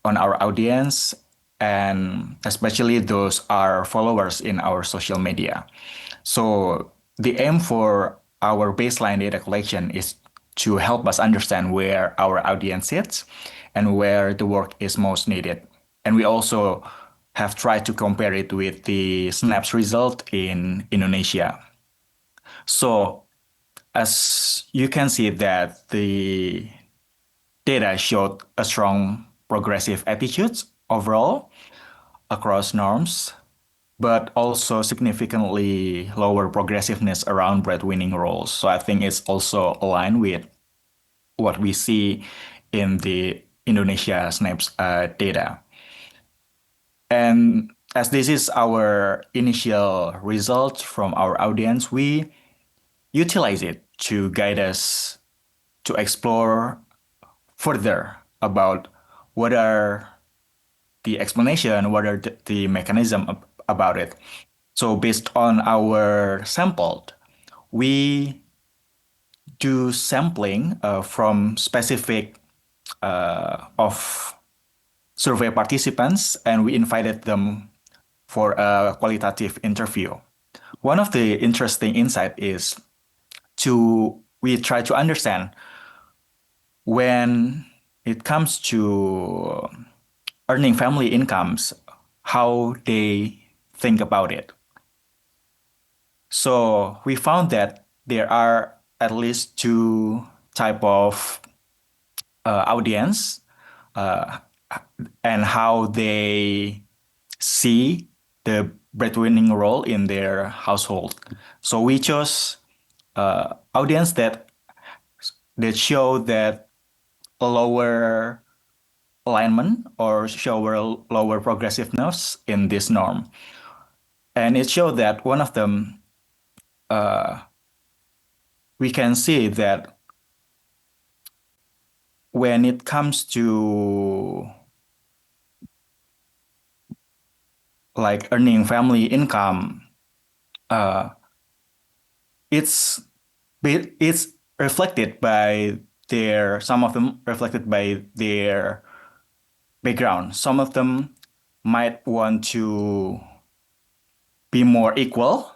on our audience, and especially those are followers in our social media. So the aim for our baseline data collection is to help us understand where our audience sits and where the work is most needed. And we also have tried to compare it with the SNAPS result in Indonesia. So as you can see that the data showed a strong progressive attitudes overall across norms, but also significantly lower progressiveness around breadwinning roles. So I think it's also aligned with what we see in the Indonesia SNAPS data. And as this is our initial result from our audience, we utilize it to guide us to explore further about what are the explanation, what are the mechanism about it. So based on our sample, we do sampling from specific of survey participants, and we invited them for a qualitative interview. One of the interesting insight is we try to understand when it comes to earning family incomes, how they think about it. So we found that there are at least two type of audience and how they see the breadwinning role in their household. So we chose audience that show that a lower alignment or show a lower progressiveness in this norm. And it showed that one of them, we can see that when it comes to like earning family income, it's reflected by some of them reflected by their background. Some of them might want to be more equal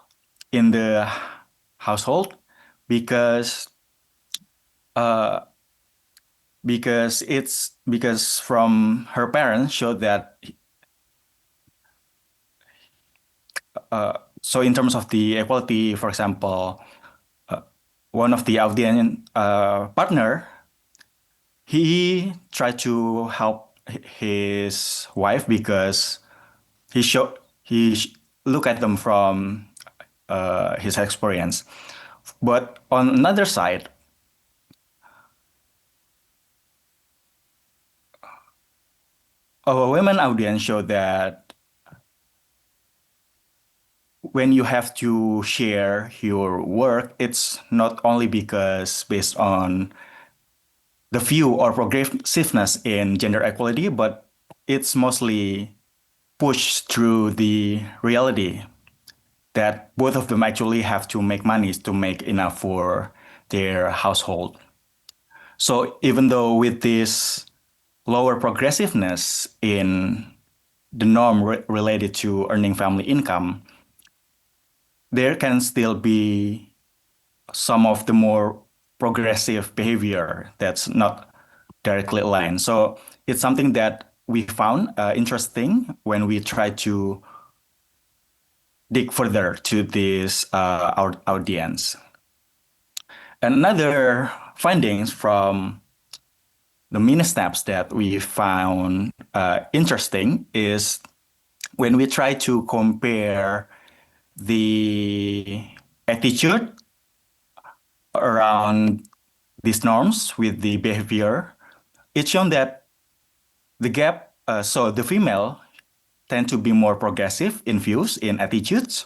in the household because from her parents showed that so in terms of the equality, for example, one of the audience partner, he tried to help his wife because he look at them from his experience. But on another side, our women audience showed that when you have to share your work, it's not only because based on the view or progressiveness in gender equality, but it's mostly pushed through the reality that both of them actually have to make money to make enough for their household. So even though with this lower progressiveness in the norm related to earning family income, there can still be some of the more progressive behavior that's not directly aligned. So it's something that we found interesting when we try to dig further to this our audience. Another findings from the mini snaps that we found interesting is when we try to compare the attitude around these norms with the behavior, it's shown that the gap, so the female tend to be more progressive in views, in attitudes,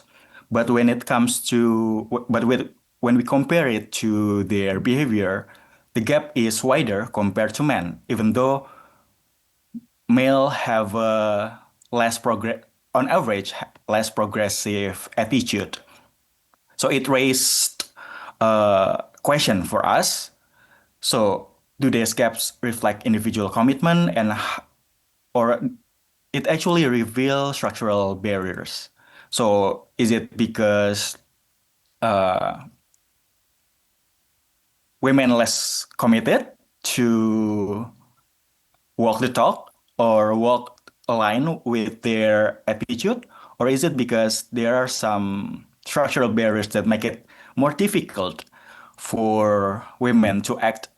but when it comes to, when we compare it to their behavior, the gap is wider compared to men, even though male have a on average, less progressive attitude. So it raised a question for us. So do these gaps reflect individual commitment or it actually reveals structural barriers? So is it because women less committed to walk the talk or walk a line with their attitude? Or is it because there are some structural barriers that make it more difficult for women to act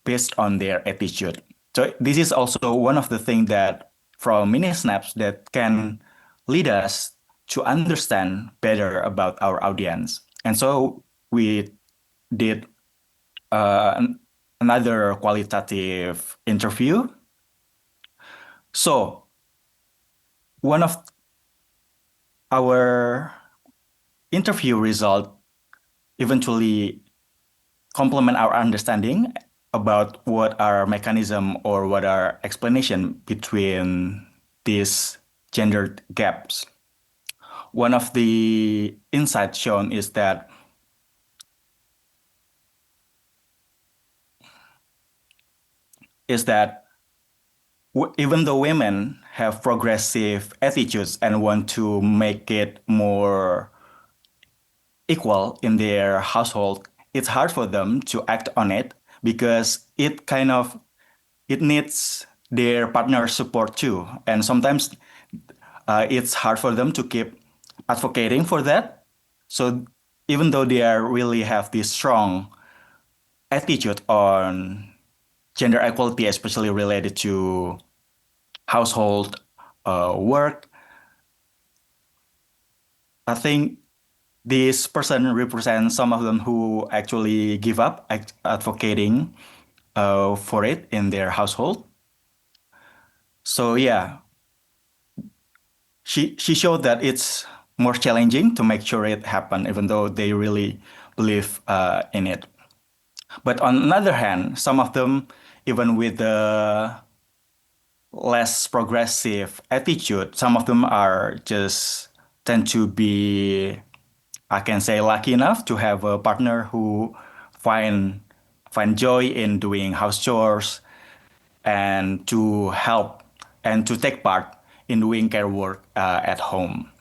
based on their attitude? So this is also one of the things that from mini snaps that can lead us to understand better about our audience. And so we did another qualitative interview. So one of our interview result eventually complement our understanding about what are mechanism or what are explanation between these gender gaps. One of the insights shown is that even though women have progressive attitudes and want to make it more equal in their household, it's hard for them to act on it because it needs their partner support too. And sometimes it's hard for them to keep advocating for that. So even though they really have this strong attitude on gender equality, especially related to household work, I think this person represents some of them who actually give up advocating for it in their household. So yeah, she showed that it's more challenging to make sure it happen, even though they really believe in it. But on the other hand, some of them, even with the less progressive attitude, some of them are just tend to be, I can say, lucky enough to have a partner who find joy in doing house chores and to help and to take part in doing care work at home.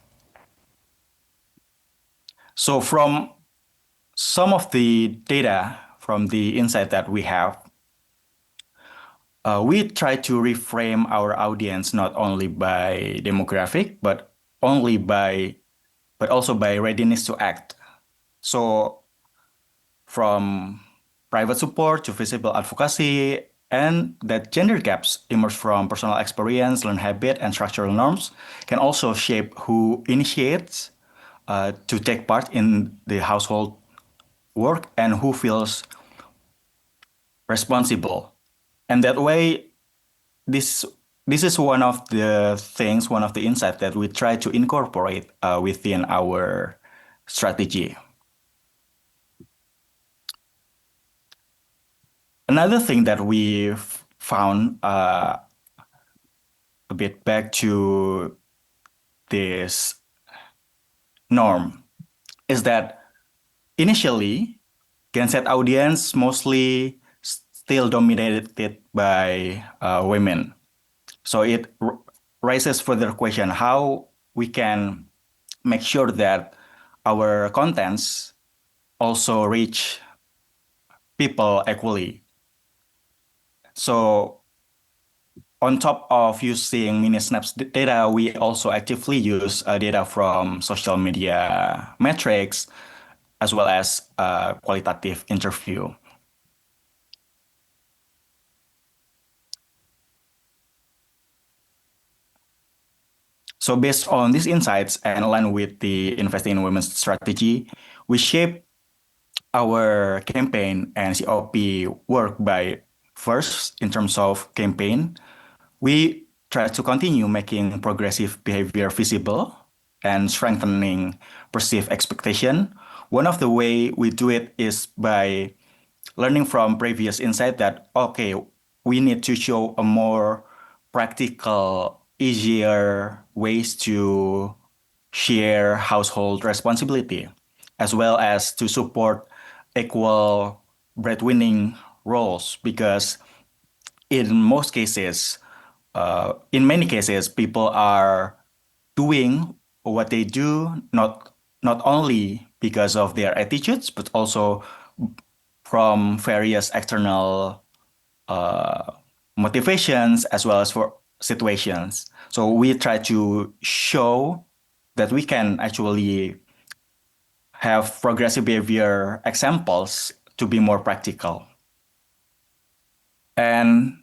So from some of the data from the insight that we have, we try to reframe our audience not only by demographic, but also by readiness to act. So from private support to visible advocacy, and that gender gaps emerge from personal experience, learned habit, and structural norms can also shape who initiates to take part in the household work and who feels responsible. And that way, this is one of the insights that we try to incorporate within our strategy. Another thing that we've found a bit back to this norm is that initially, Gen Z audience mostly still dominated by women. So it raises further question how we can make sure that our contents also reach people equally. So on top of using mini snaps data, we also actively use data from social media metrics as well as qualitative interview. So based on these insights and aligned with the Investing in Women's strategy, we shape our campaign and COP work by first, in terms of campaign, we try to continue making progressive behavior visible and strengthening perceived expectation. One of the way we do it is by learning from previous insight that, okay, we need to show a more practical, easier ways to share household responsibility, as well as to support equal breadwinning roles, because in most cases, in many cases, people are doing what they do not only because of their attitudes, but also from various external motivations as well as for situations. So we try to show that we can actually have progressive behavior examples to be more practical. And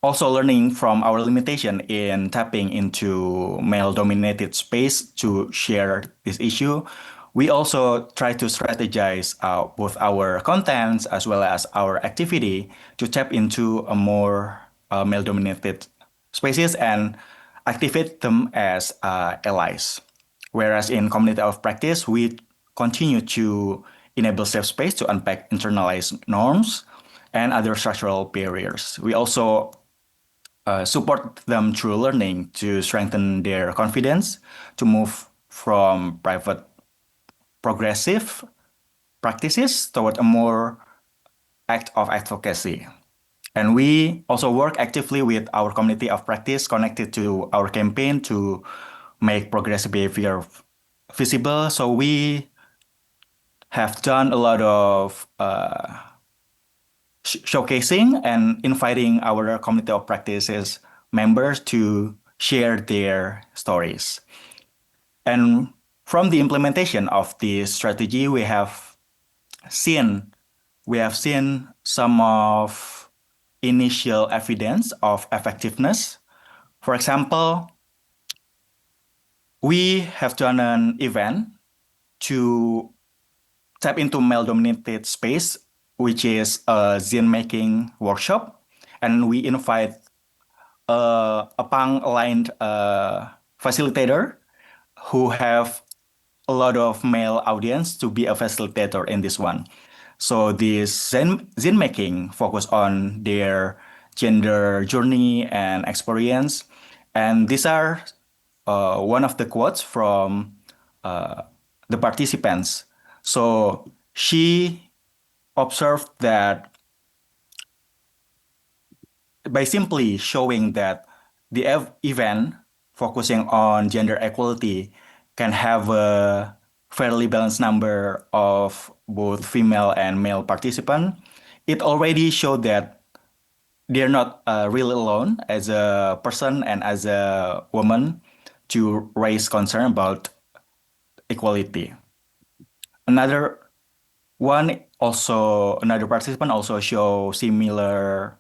also learning from our limitation in tapping into male-dominated space to share this issue, we also try to strategize both our contents as well as our activity to tap into a more male-dominated spaces and activate them as allies. Whereas in community of practice, we continue to enable safe space to unpack internalized norms and other structural barriers. We also support them through learning to strengthen their confidence, to move from private progressive practices toward a more act of advocacy. And we also work actively with our community of practice connected to our campaign to make progressive behavior visible. So we have done a lot of showcasing and inviting our community of practices members to share their stories. And from the implementation of this strategy, we have seen some of initial evidence of effectiveness. For example, we have done an event to tap into male-dominated space, which is a zine making workshop, and we invite a Pang-aligned facilitator who have a lot of male audience to be a facilitator in this one. So this zine making focus on their gender journey and experience, and these are one of the quotes from the participants. So she observed that by simply showing that the event focusing on gender equality can have a fairly balanced number of both female and male participants, it already showed that they're not really alone as a person and as a woman to raise concern about equality. Another participant also show similar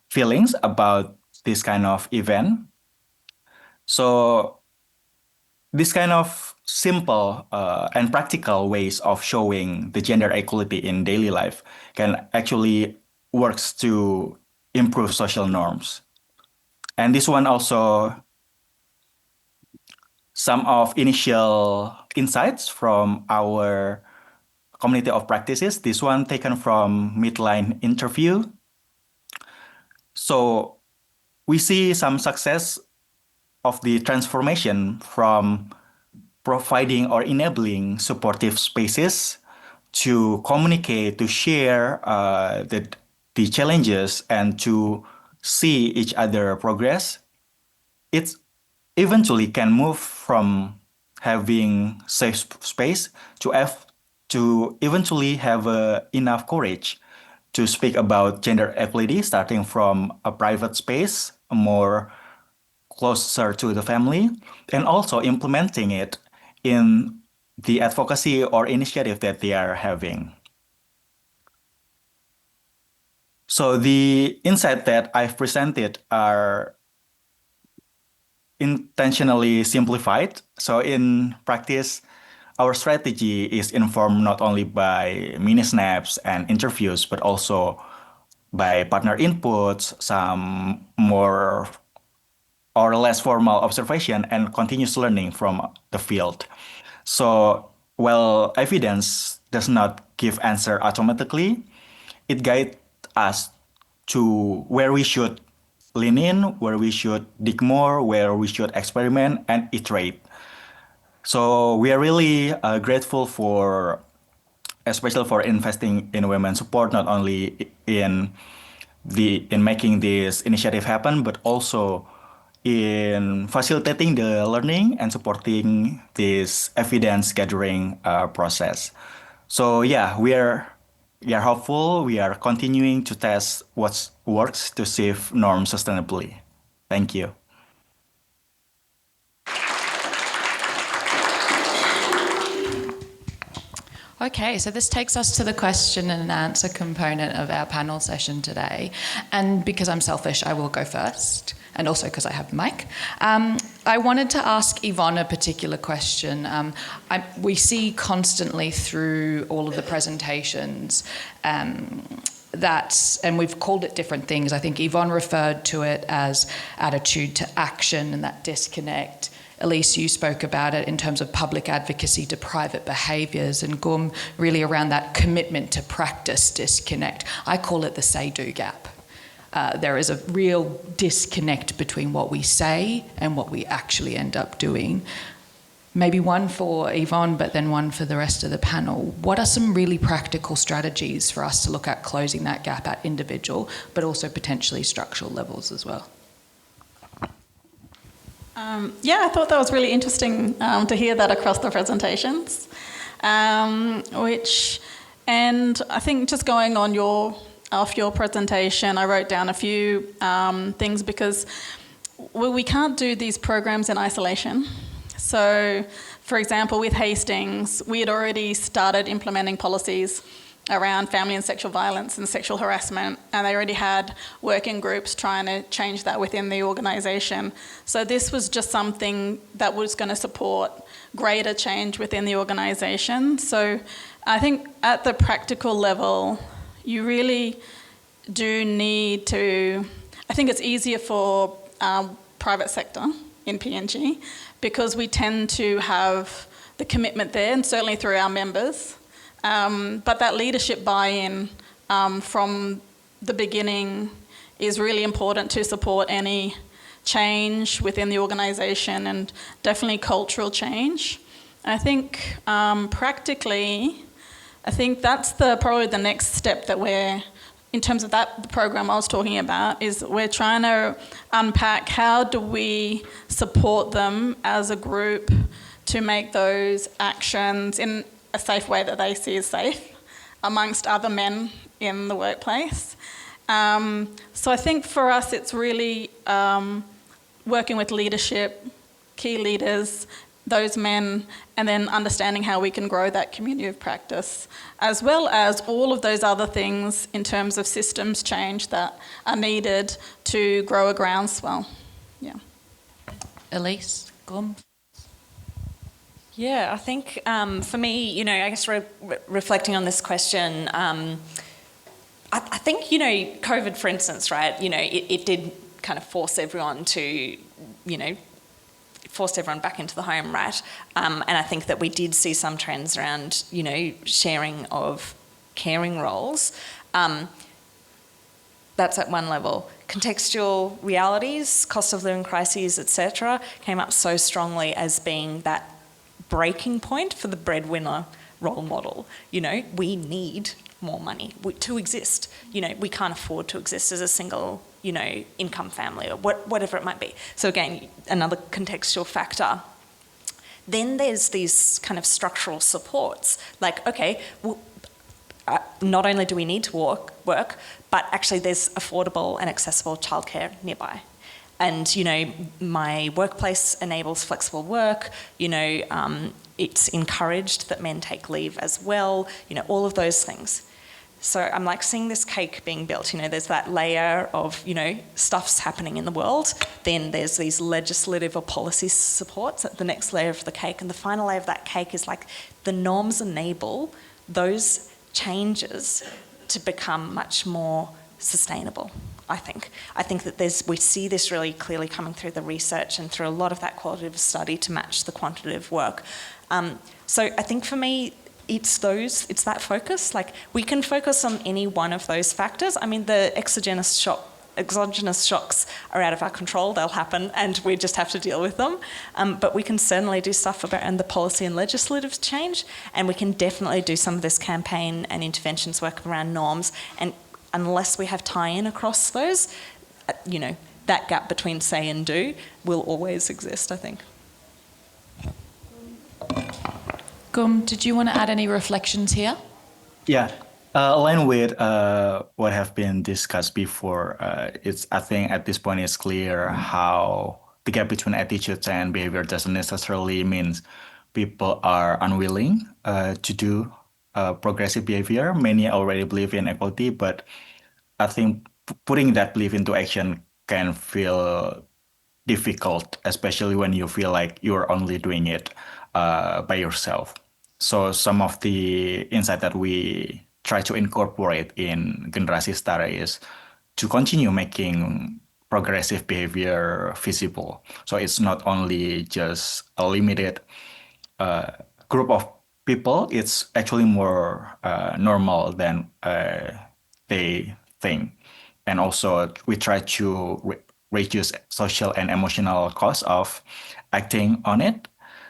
feelings about this kind of event. So this kind of simple and practical ways of showing the gender equality in daily life can actually works to improve social norms. And this one also some of initial insights from our community of practices. This one taken from midline interview. So we see some success of the transformation from providing or enabling supportive spaces to communicate, to share the challenges and to see each other progress. It's eventually can move from having safe space to eventually have enough courage to speak about gender equality, starting from a private space, more closer to the family, and also implementing it in the advocacy or initiative that they are having. So the insight that I've presented are intentionally simplified. So in practice, our strategy is informed not only by mini snaps and interviews, but also by partner inputs, some more or less formal observation, and continuous learning from the field. So while evidence does not give answer automatically, it guides us to where we should lean in, where we should dig more, where we should experiment and iterate. So we are really grateful for, especially for investing in women support, not only in making this initiative happen, but also in facilitating the learning and supporting this evidence gathering process. So yeah, we are hopeful. We are continuing to test what works to shift norms sustainably. Thank you. Okay, so this takes us to the question and answer component of our panel session today. And because I'm selfish, I will go first, and also because I have the mic. I wanted to ask Evonne a particular question. We see constantly through all of the presentations that, and we've called it different things. I think Evonne referred to it as attitude to action and that disconnect. Elise, you spoke about it in terms of public advocacy to private behaviours, and Gum really around that commitment to practice disconnect. I call it the say-do gap. There is a real disconnect between what we say and what we actually end up doing. Maybe one for Evonne, but then one for the rest of the panel. What are some really practical strategies for us to look at closing that gap at individual, but also potentially structural levels as well? Yeah, I thought that was really interesting to hear that across the presentations. And I think just going on off your presentation, I wrote down a few things because we can't do these programs in isolation. So, for example, with Hastings, we had already started implementing policies around family and sexual violence and sexual harassment, and they already had working groups trying to change that within the organisation. So this was just something that was going to support greater change within the organisation. So I think at the practical level, you really do need to, I think it's easier for private sector in PNG because we tend to have the commitment there, and certainly through our members. But that leadership buy-in from the beginning is really important to support any change within the organisation and definitely cultural change. And I think practically, I think that's probably the next step that in terms of the program I was talking about, is we're trying to unpack how do we support them as a group to make those actions in a safe way that they see as safe amongst other men in the workplace. So I think for us it's really working with leadership, key leaders, those men, and then understanding how we can grow that community of practice, as well as all of those other things in terms of systems change that are needed to grow a groundswell. Yeah. Elise, Gum? Yeah, I think for me, I guess reflecting on this question, I think, COVID, for instance, right, it did kind of force everyone to, forced everyone back into the home, right? And I think that we did see some trends around, sharing of caring roles. That's at one level. Contextual realities, cost of living crises, etc., came up so strongly as being that breaking point for the breadwinner role model. We need more money to exist. We can't afford to exist as a single, income family or whatever it might be. So again, another contextual factor. Then there's these kind of structural supports, like, okay, well, not only do we need to work, but actually there's affordable and accessible childcare nearby. And, you know, my workplace enables flexible work, you know, it's encouraged that men take leave as well, you know, all of those things. So I'm like seeing this cake being built, you know, there's that layer of, you know, stuff's happening in the world, then there's these legislative or policy supports at the next layer of the cake, and the final layer of that cake is like the norms enable those changes to become much more sustainable, I think. I think that we see this really clearly coming through the research and through a lot of that qualitative study to match the quantitative work. So I think for me, it's that focus. Like, we can focus on any one of those factors. I mean, the exogenous shocks are out of our control, they'll happen, and we just have to deal with them. But we can certainly do stuff around the policy and legislative change, and we can definitely do some of this campaign and interventions work around norms. And unless we have tie-in across those, you know, that gap between say and do will always exist, I think. Gum, did you want to add any reflections here? Yeah, aligned with what have been discussed before, I think at this point it's clear how the gap between attitudes and behavior doesn't necessarily mean people are unwilling to do progressive behavior. Many already believe in equality, but I think putting that belief into action can feel difficult, especially when you feel like you're only doing it by yourself. So some of the insight that we try to incorporate in Generasi Setara is to continue making progressive behavior visible. So it's not only just a limited group of people, it's actually more normal than they think. And also we try to reduce social and emotional costs of acting on it.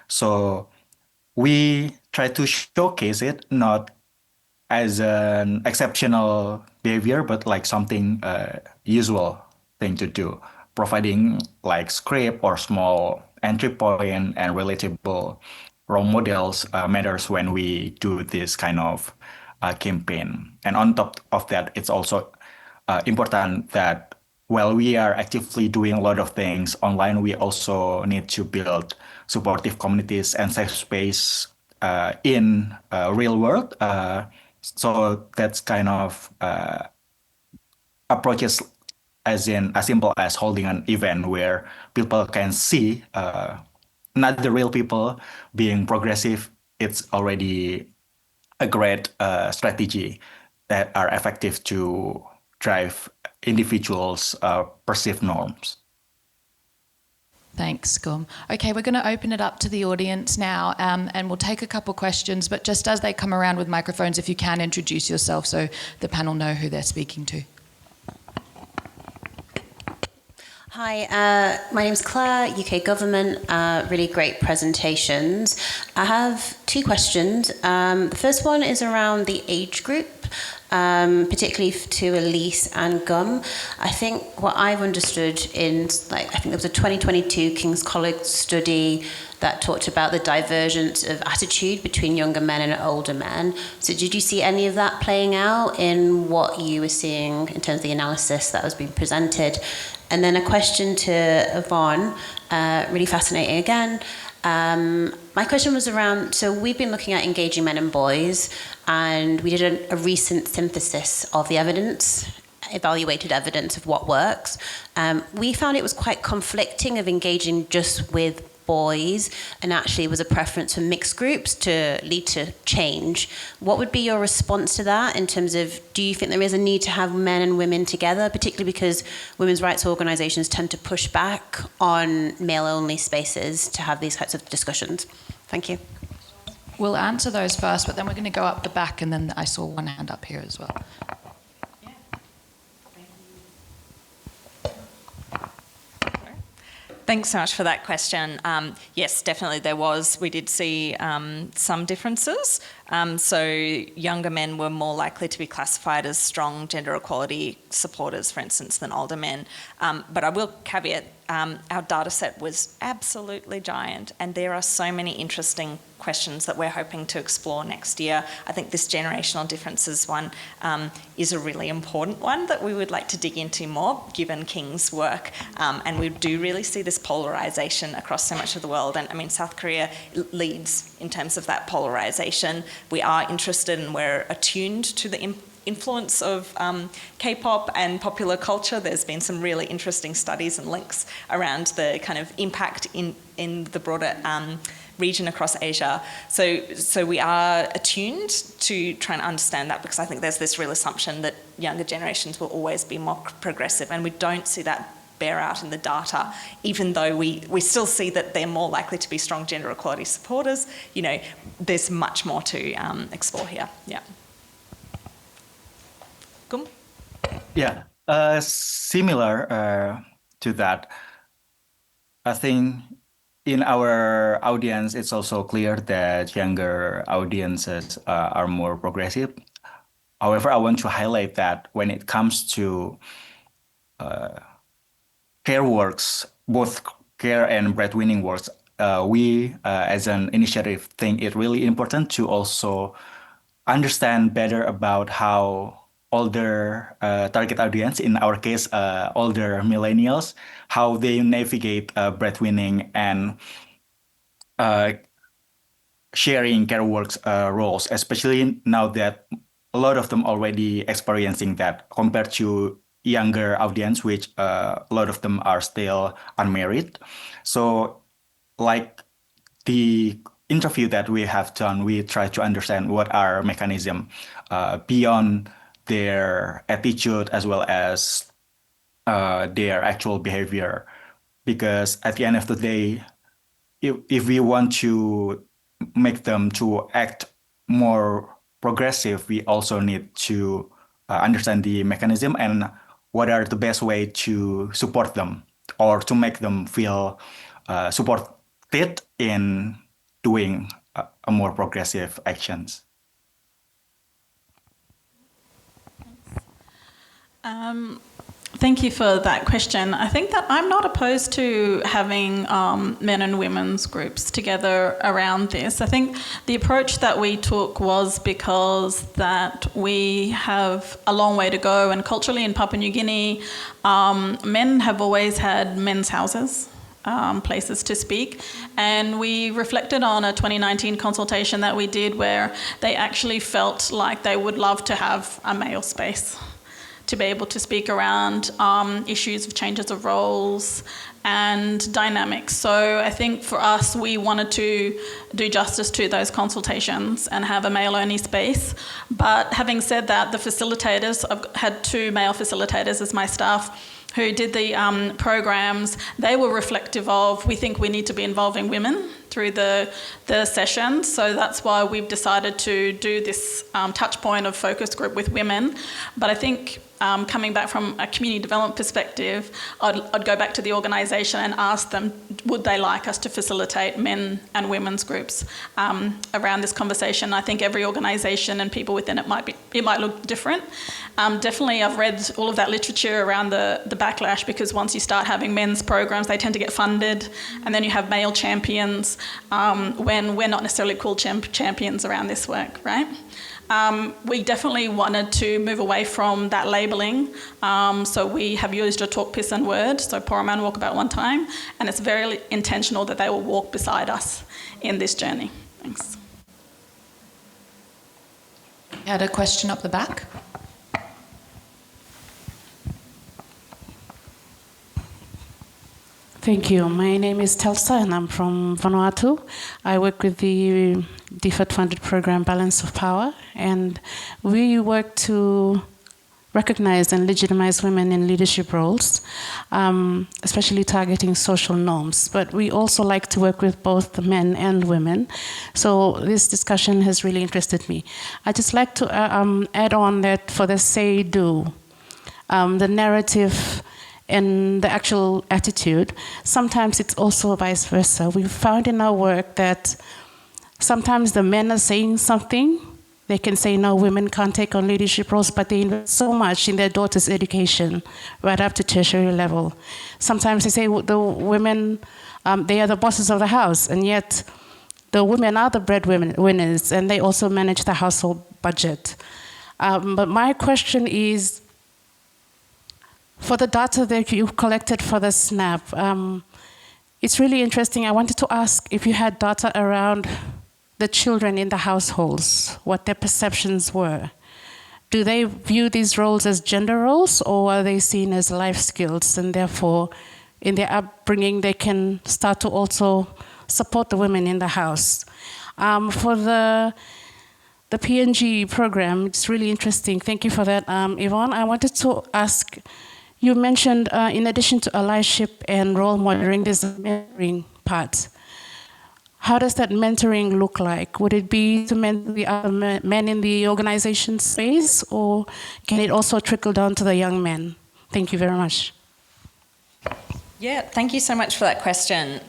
So we try to showcase it not as an exceptional behavior, but like something usual thing to do, providing like script or small entry point and relatable role models matters when we do this kind of campaign. And on top of that, it's also important that while we are actively doing a lot of things online, we also need to build supportive communities and safe space in real world. So that's kind of approaches as simple as holding an event where people can see not the real people being progressive. It's already a great strategy that are effective to drive individuals' perceived norms. Thanks, Gum. Okay, we're going to open it up to the audience now, and we'll take a couple questions, but just as they come around with microphones, if you can introduce yourself so the panel know who they're speaking to. Hi, my name's Claire, UK Government. Really great presentations. I have two questions. The first one is around the age group, particularly to Elise and Gum. I think what I've understood I think there was a 2022 King's College study that talked about the divergence of attitude between younger men and older men. So did you see any of that playing out in what you were seeing in terms of the analysis that was being presented? And then a question to Evonne, really fascinating again. My question was around, so we've been looking at engaging men and boys, and we did a recent synthesis of the evidence, evaluated evidence of what works. We found it was quite conflicting of engaging just with boys, and actually it was a preference for mixed groups to lead to change. What would be your response to that in terms of, do you think there is a need to have men and women together, particularly because women's rights organisations tend to push back on male-only spaces to have these types of discussions? Thank you. We'll answer those first, but then we're going to go up the back, and then I saw one hand up here as well. Thanks so much for that question. Yes, definitely we did see some differences. So younger men were more likely to be classified as strong gender equality supporters, for instance, than older men. But I will caveat, our data set was absolutely giant, and there are so many interesting questions that we're hoping to explore next year. I think this generational differences one is a really important one that we would like to dig into more, given King's work. And we do really see this polarisation across so much of the world. And I mean, South Korea leads in terms of that polarisation. We are interested and we're attuned to the influence of K-pop and popular culture. There's been some really interesting studies and links around the kind of impact in the broader region across Asia. So we are attuned to trying to understand that, because I think there's this real assumption that younger generations will always be more progressive, and we don't see that bear out in the data, even though we still see that they're more likely to be strong gender equality supporters. You know, there's much more to explore here. Yeah. Gum? Yeah, similar to that, I think in our audience, it's also clear that younger audiences are more progressive. However, I want to highlight that when it comes to care works, both care and breadwinning works, we as an initiative think it really important to also understand better about how older target audience, in our case, older millennials, how they navigate breadwinning and sharing care works roles, especially now that a lot of them already experiencing that compared to younger audience, which a lot of them are still unmarried. So like the interview that we have done, we try to understand what are mechanisms beyond their attitude as well as their actual behavior. Because at the end of the day, if we want to make them to act more progressive, we also need to understand the mechanism and what are the best way to support them or to make them feel supported in doing a more progressive actions. Thank you for that question. I think that I'm not opposed to having men and women's groups together around this. I think the approach that we took was because that we have a long way to go, and culturally in Papua New Guinea, men have always had men's houses. Places to speak, and we reflected on a 2019 consultation that we did where they actually felt like they would love to have a male space to be able to speak around issues of changes of roles and dynamics. So I think for us, we wanted to do justice to those consultations and have a male-only space. But having said that, the facilitators, I've had 2 male facilitators as my staff who did the programs. They were reflective of, we think we need to be involving women through the sessions. So that's why we've decided to do this touch point of focus group with women. But I think coming back from a community development perspective, I'd go back to the organisation and ask them, would they like us to facilitate men and women's groups around this conversation? I think every organisation and people within it might look different. Definitely, I've read all of that literature around the backlash, because once you start having men's programs, they tend to get funded, and then you have male champions when we're not necessarily called champions around this work, right? We definitely wanted to move away from that labelling, so we have used a talk, piss and word, so Poroman walk about one time, and it's very intentional that they will walk beside us in this journey. Thanks. You had a question up the back? Thank you. My name is Telsa and I'm from Vanuatu. I work with the DFID-funded program Balance of Power, and we work to recognize and legitimize women in leadership roles, especially targeting social norms. But we also like to work with both the men and women. So this discussion has really interested me. I'd just like to add on that for the say-do, the narrative and the actual attitude, sometimes it's also vice versa. We've found in our work that sometimes the men are saying something They can say, no, women can't take on leadership roles, but they invest so much in their daughters' education, right up to tertiary level. Sometimes they say the women, they are the bosses of the house, and yet the women are the breadwinners, and they also manage the household budget. But my question is, for the data that you've collected for the SNAP, it's really interesting. I wanted to ask if you had data around the children in the households, what their perceptions were. Do they view these roles as gender roles, or are they seen as life skills, and therefore in their upbringing they can start to also support the women in the house? For the PNG program, it's really interesting. Thank you for that, Evonne. I wanted to ask, you mentioned in addition to allyship and role modeling, there's a mentoring part. How does that mentoring look like? Would it be to mentor the other men in the organization space, or can it also trickle down to the young men? Thank you very much. Yeah, thank you so much for that question.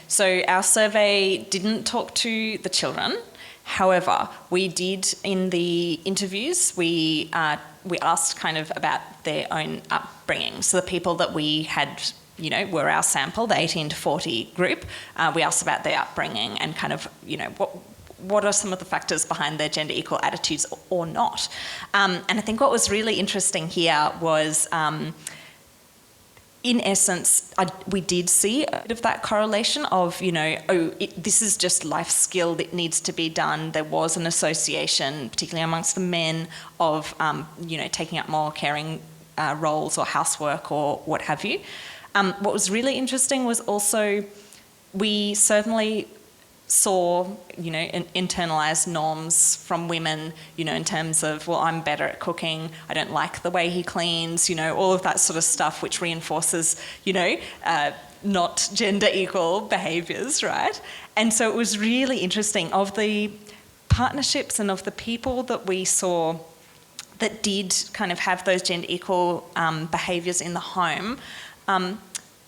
So our survey didn't talk to the children. However, we did in the interviews, we asked kind of about their own upbringing. So the people that we had, were our sample, the 18 to 40 group, we asked about their upbringing and kind of, what are some of the factors behind their gender equal attitudes or not. And I think what was really interesting here was, in essence, we did see a bit of that correlation of, this is just life skill that needs to be done. There was an association, particularly amongst the men, of, taking up more caring roles or housework or what have you. What was really interesting was also we certainly saw, internalized norms from women, in terms of, well, I'm better at cooking, I don't like the way he cleans, all of that sort of stuff, which reinforces, not gender equal behaviours, right? And so it was really interesting. Of the partnerships and of the people that we saw that did kind of have those gender equal behaviours in the home,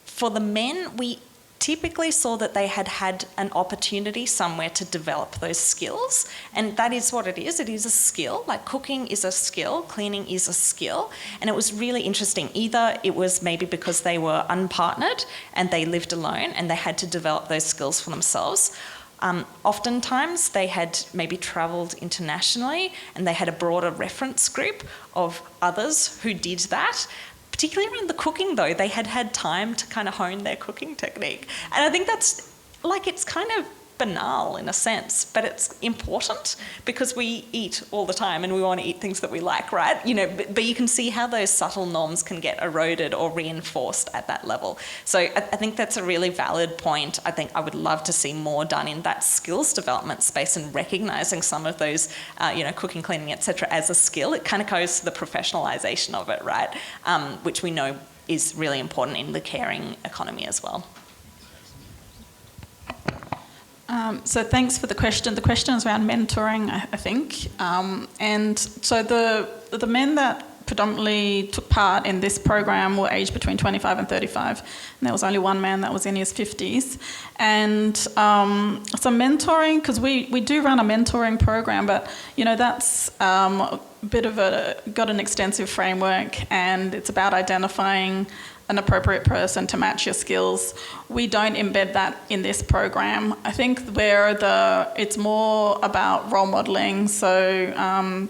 for the men, we typically saw that they had had an opportunity somewhere to develop those skills, and that is what it is. It is a skill. Like cooking is a skill, cleaning is a skill, and it was really interesting. Either it was maybe because they were unpartnered and they lived alone and they had to develop those skills for themselves. Oftentimes they had maybe travelled internationally and they had a broader reference group of others who did that. Particularly around the cooking, though, they had had time to kind of hone their cooking technique. And I think that's, it's kind of banal in a sense, but it's important because we eat all the time and we want to eat things that we like, right? But you can see how those subtle norms can get eroded or reinforced at that level. So I think that's a really valid point. I think I would love to see more done in that skills development space and recognising some of those, cooking, cleaning, etc. as a skill. It kind of goes to the professionalisation of it, right? Which we know is really important in the caring economy as well. So thanks for the question. The question is around mentoring, I think. And so the men that predominantly took part in this program were aged between 25 and 35. And there was only one man that was in his 50s. And so mentoring, because we do run a mentoring program, but, that's a bit of got an extensive framework, and it's about identifying an appropriate person to match your skills. We don't embed that in this program. I think where it's more about role modelling, so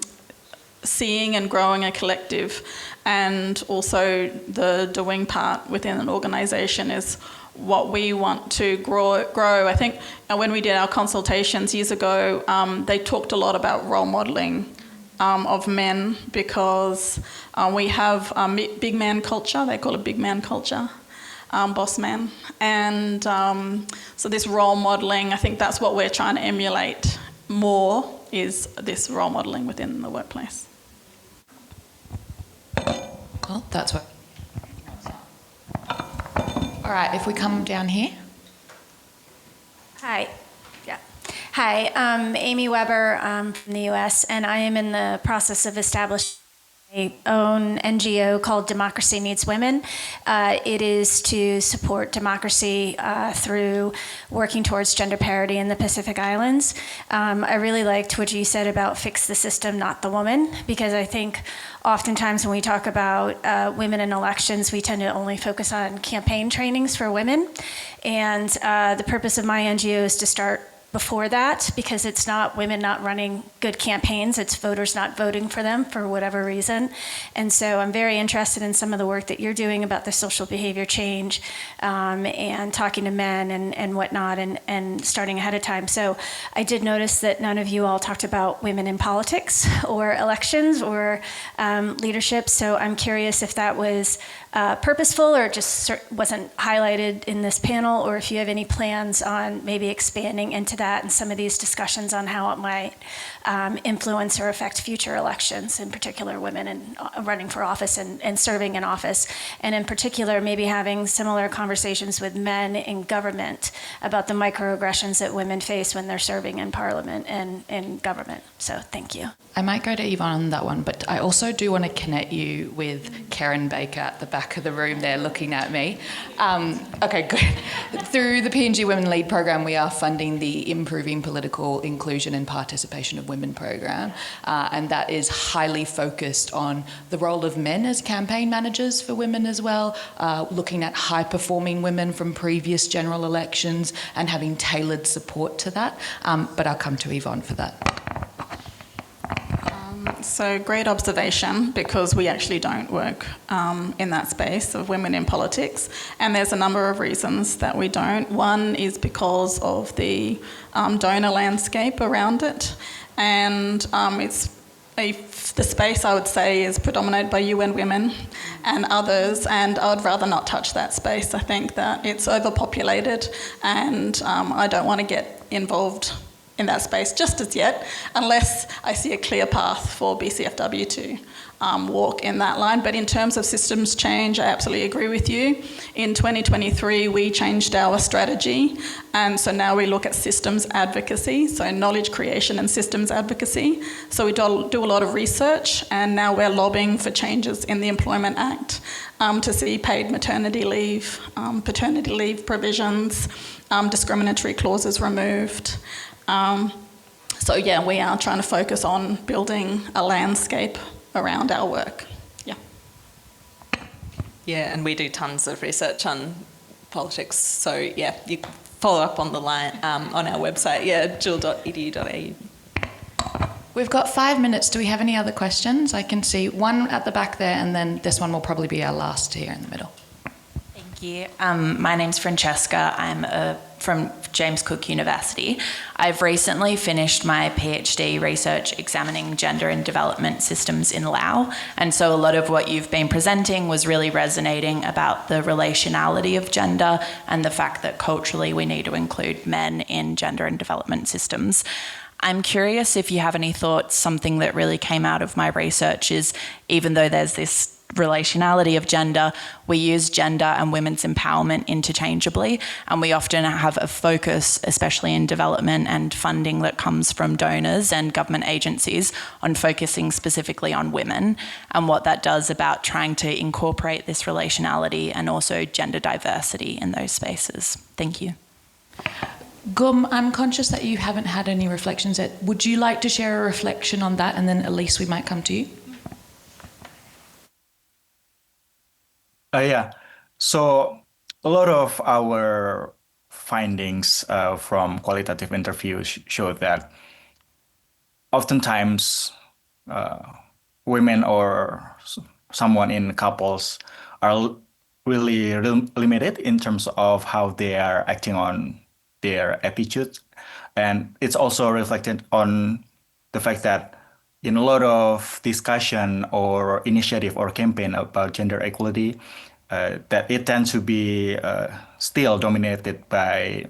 seeing and growing a collective, and also the doing part within an organisation is what we want to grow. I think when we did our consultations years ago, they talked a lot about role modelling of men, because we have big man culture. They call it big man culture, boss man. And so this role modelling, I think that's what we're trying to emulate more, is this role modelling within the workplace. Well, that's what. All right, if we come down here. Hi. Hi, I'm Amy Weber from the US, and I am in the process of establishing my own NGO called Democracy Needs Women. It is to support democracy through working towards gender parity in the Pacific Islands. I really liked what you said about fix the system, not the woman, because I think oftentimes when we talk about women in elections, we tend to only focus on campaign trainings for women. And the purpose of my NGO is to start before that, because it's not women not running good campaigns, it's voters not voting for them for whatever reason. And so I'm very interested in some of the work that you're doing about the social behavior change and talking to men and whatnot and starting ahead of time. So I did notice that none of you all talked about women in politics or elections or leadership. So I'm curious if that was purposeful or just wasn't highlighted in this panel, or if you have any plans on maybe expanding into that and some of these discussions on how it might influence or affect future elections, in particular women in running for office and serving in office, and in particular maybe having similar conversations with men in government about the microaggressions that women face when they're serving in parliament and in government. So thank you. I might go to Evonne on that one, but I also do want to connect you with Karen Baker at the back of the room there looking at me. Okay, good. Through the PNG Women Lead program, we are funding the Improving Political Inclusion and Participation of Women program, and that is highly focused on the role of men as campaign managers for women as well, looking at high-performing women from previous general elections and having tailored support to that. But I'll come to Evonne for that. So great observation, because we actually don't work in that space of women in politics, and there's a number of reasons that we don't. One is because of the donor landscape around it, and the space, I would say, is predominated by UN Women and others, and I would rather not touch that space. I think that it's overpopulated, and I don't want to get involved in that space just as yet, unless I see a clear path for BCFW to walk in that line. But in terms of systems change, I absolutely agree with you. In 2023, we changed our strategy, and so now we look at systems advocacy, so knowledge creation and systems advocacy. So we do a lot of research, and now we're lobbying for changes in the Employment Act to see paid maternity leave, paternity leave provisions, discriminatory clauses removed. So yeah, we are trying to focus on building a landscape around our work. Yeah. Yeah, and we do tons of research on politics. So yeah, you follow up on the line on our website. Yeah, jewel.edu.au. We've got 5 minutes. Do we have any other questions? I can see one at the back there, and then this one will probably be our last here in the middle. Thank you. My name's Francesca. I'm from James Cook University. I've recently finished my PhD research examining gender and development systems in Laos, and so a lot of what you've been presenting was really resonating about the relationality of gender and the fact that culturally we need to include men in gender and development systems. I'm curious if you have any thoughts. Something that really came out of my research is, even though there's this relationality of gender, we use gender and women's empowerment interchangeably, and we often have a focus, especially in development and funding that comes from donors and government agencies, on focusing specifically on women and what that does about trying to incorporate this relationality and also gender diversity in those spaces. Thank you. Gum, I'm conscious that you haven't had any reflections yet. Would you like to share a reflection on that, and then Elise, we might come to you? Yeah, so a lot of our findings from qualitative interviews show that oftentimes women or someone in couples are really limited in terms of how they are acting on their attitudes. And it's also reflected on the fact that in a lot of discussion or initiative or campaign about gender equality, that it tends to be still dominated by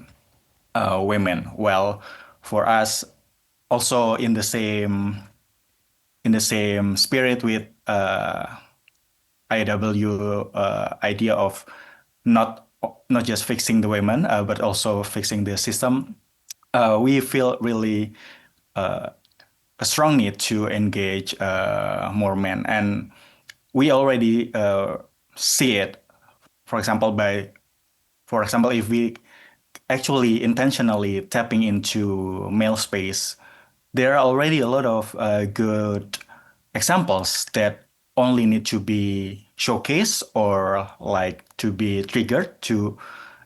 women. Well, for us, also in the same spirit with IW idea of not just fixing the women, but also fixing the system, we feel really a strong need to engage more men, and we already see it. For example, if we actually intentionally tapping into male space, there are already a lot of good examples that only need to be showcased or like to be triggered to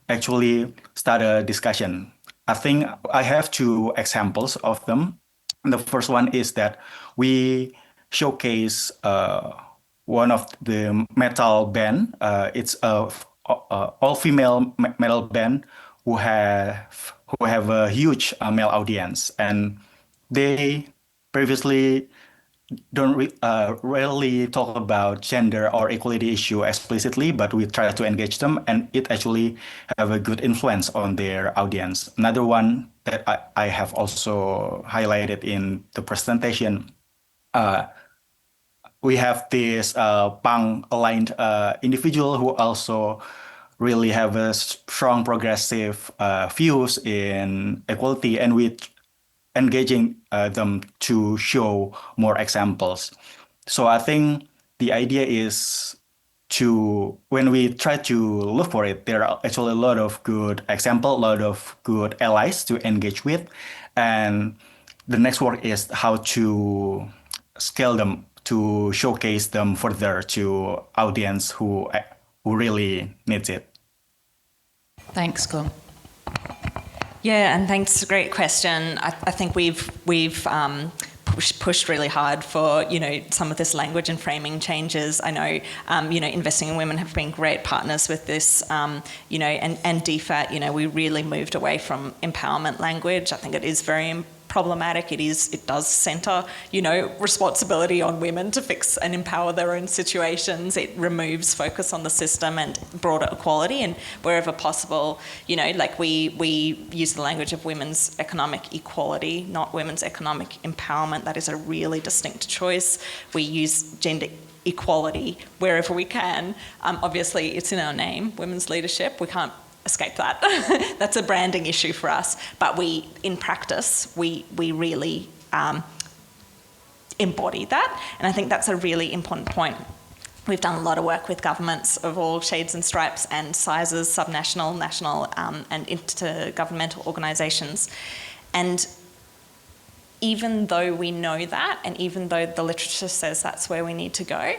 actually start a discussion. I think I have two examples of them. The first one is that we showcase one of the metal band. It's a all-female metal band who have a huge male audience, and they previously don't rarely talk about gender or equality issue explicitly, but we try to engage them, and it actually have a good influence on their audience. Another one that I have also highlighted in the presentation, we have this punk-aligned individual who also really have a strong progressive views in equality, and we engaging them to show more examples. So I think the idea is when we try to look for it, there are actually a lot of good examples, a lot of good allies to engage with. And the next work is how to scale them, to showcase them further to audience who really needs it. Thanks, Gum. Yeah, and thanks. Great question. I think we've pushed really hard for some of this language and framing changes. I know Investing in Women have been great partners with this. And DFAT. We really moved away from empowerment language. I think it is very problematic. It does centre responsibility on women to fix and empower their own situations. It removes focus on the system and broader equality, and wherever possible, we use the language of women's economic equality, not women's economic empowerment. That is a really distinct choice. We use gender equality wherever we can. Obviously, it's in our name, women's leadership. We can't escape that. That's a branding issue for us. But in practice, we really embody that. And I think that's a really important point. We've done a lot of work with governments of all shades and stripes and sizes, subnational, national, and intergovernmental organisations. And even though we know that, and even though the literature says that's where we need to go,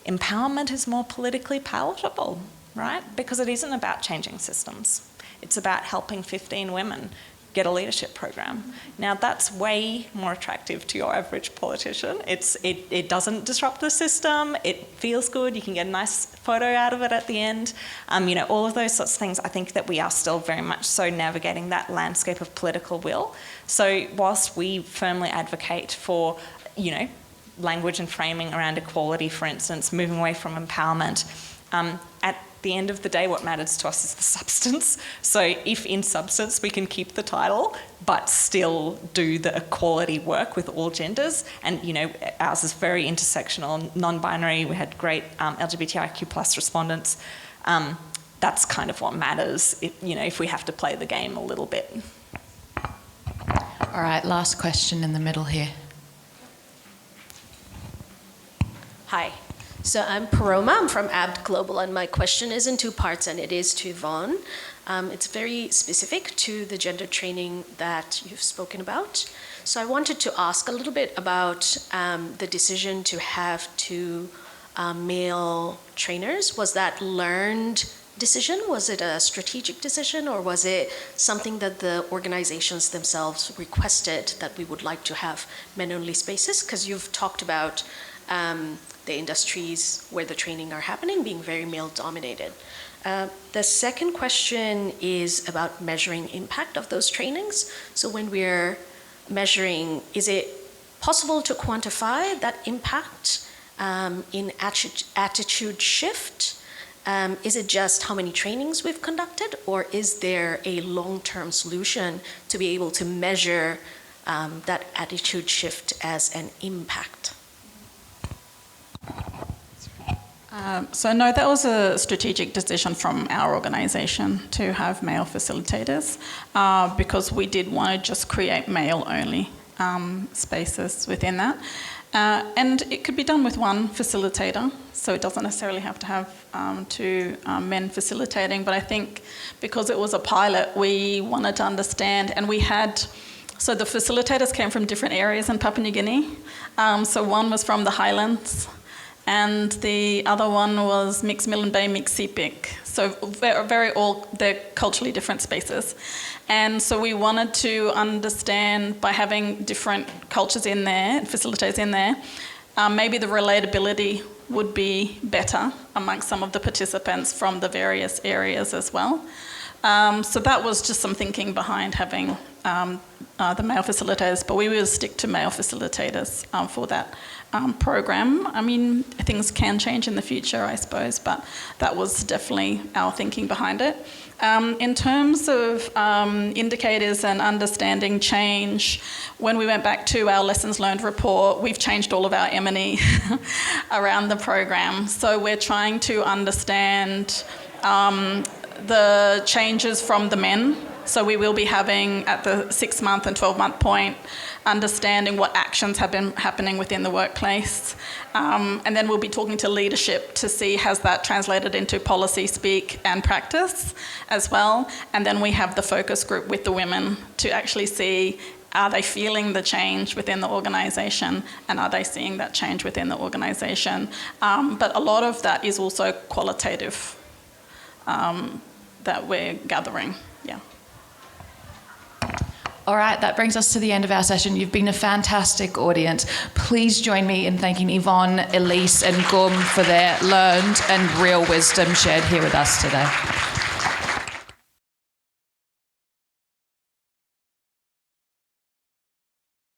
empowerment is more politically palatable, right? Because it isn't about changing systems. It's about helping 15 women get a leadership program. Now, that's way more attractive to your average politician. It doesn't disrupt the system. It feels good. You can get a nice photo out of it at the end. All of those sorts of things. I think that we are still very much so navigating that landscape of political will. So whilst we firmly advocate for, language and framing around equality, for instance, moving away from empowerment, at the end of the day, what matters to us is the substance. So if in substance we can keep the title, but still do the equality work with all genders, and ours is very intersectional, non-binary. We had great LGBTIQ plus respondents. That's kind of what matters. If we have to play the game a little bit. All right, last question in the middle here. Hi. So I'm Paroma, I'm from ABD Global, and my question is in two parts, and it is to Evonne. It's very specific to the gender training that you've spoken about. So I wanted to ask a little bit about the decision to have two male trainers. Was that learned decision? Was it a strategic decision, or was it something that the organizations themselves requested, that we would like to have men-only spaces? Because you've talked about the industries where the training are happening being very male-dominated. The second question is about measuring impact of those trainings. So when we're measuring, is it possible to quantify that impact in attitude shift? Is it just how many trainings we've conducted, or is there a long-term solution to be able to measure that attitude shift as an impact? So no, that was a strategic decision from our organisation to have male facilitators because we did want to just create male-only spaces within that. And it could be done with one facilitator, so it doesn't necessarily have to have two men facilitating. But I think because it was a pilot, we wanted to understand, and we had, so the facilitators came from different areas in Papua New Guinea. So one was from the Highlands, and the other one was Mix Milne Bay, Mix Sepik. So they're culturally different spaces. And so we wanted to understand, by having different cultures in there, facilitators in there, maybe the relatability would be better amongst some of the participants from the various areas as well. So that was just some thinking behind having the male facilitators, but we will stick to male facilitators for that program. I mean, things can change in the future, I suppose, but that was definitely our thinking behind it. In terms of indicators and understanding change, when we went back to our lessons learned report, we've changed all of our M&E around the program. So we're trying to understand the changes from the men. So we will be having, at the 6-month and 12-month point, understanding what actions have been happening within the workplace. And then we'll be talking to leadership to see has that translated into policy speak and practice as well. And then we have the focus group with the women to actually see, are they feeling the change within the organisation, and are they seeing that change within the organisation? But a lot of that is also qualitative that we're gathering, yeah. All right, that brings us to the end of our session. You've been a fantastic audience. Please join me in thanking Evonne, Elise and Gum for their learned and real wisdom shared here with us today.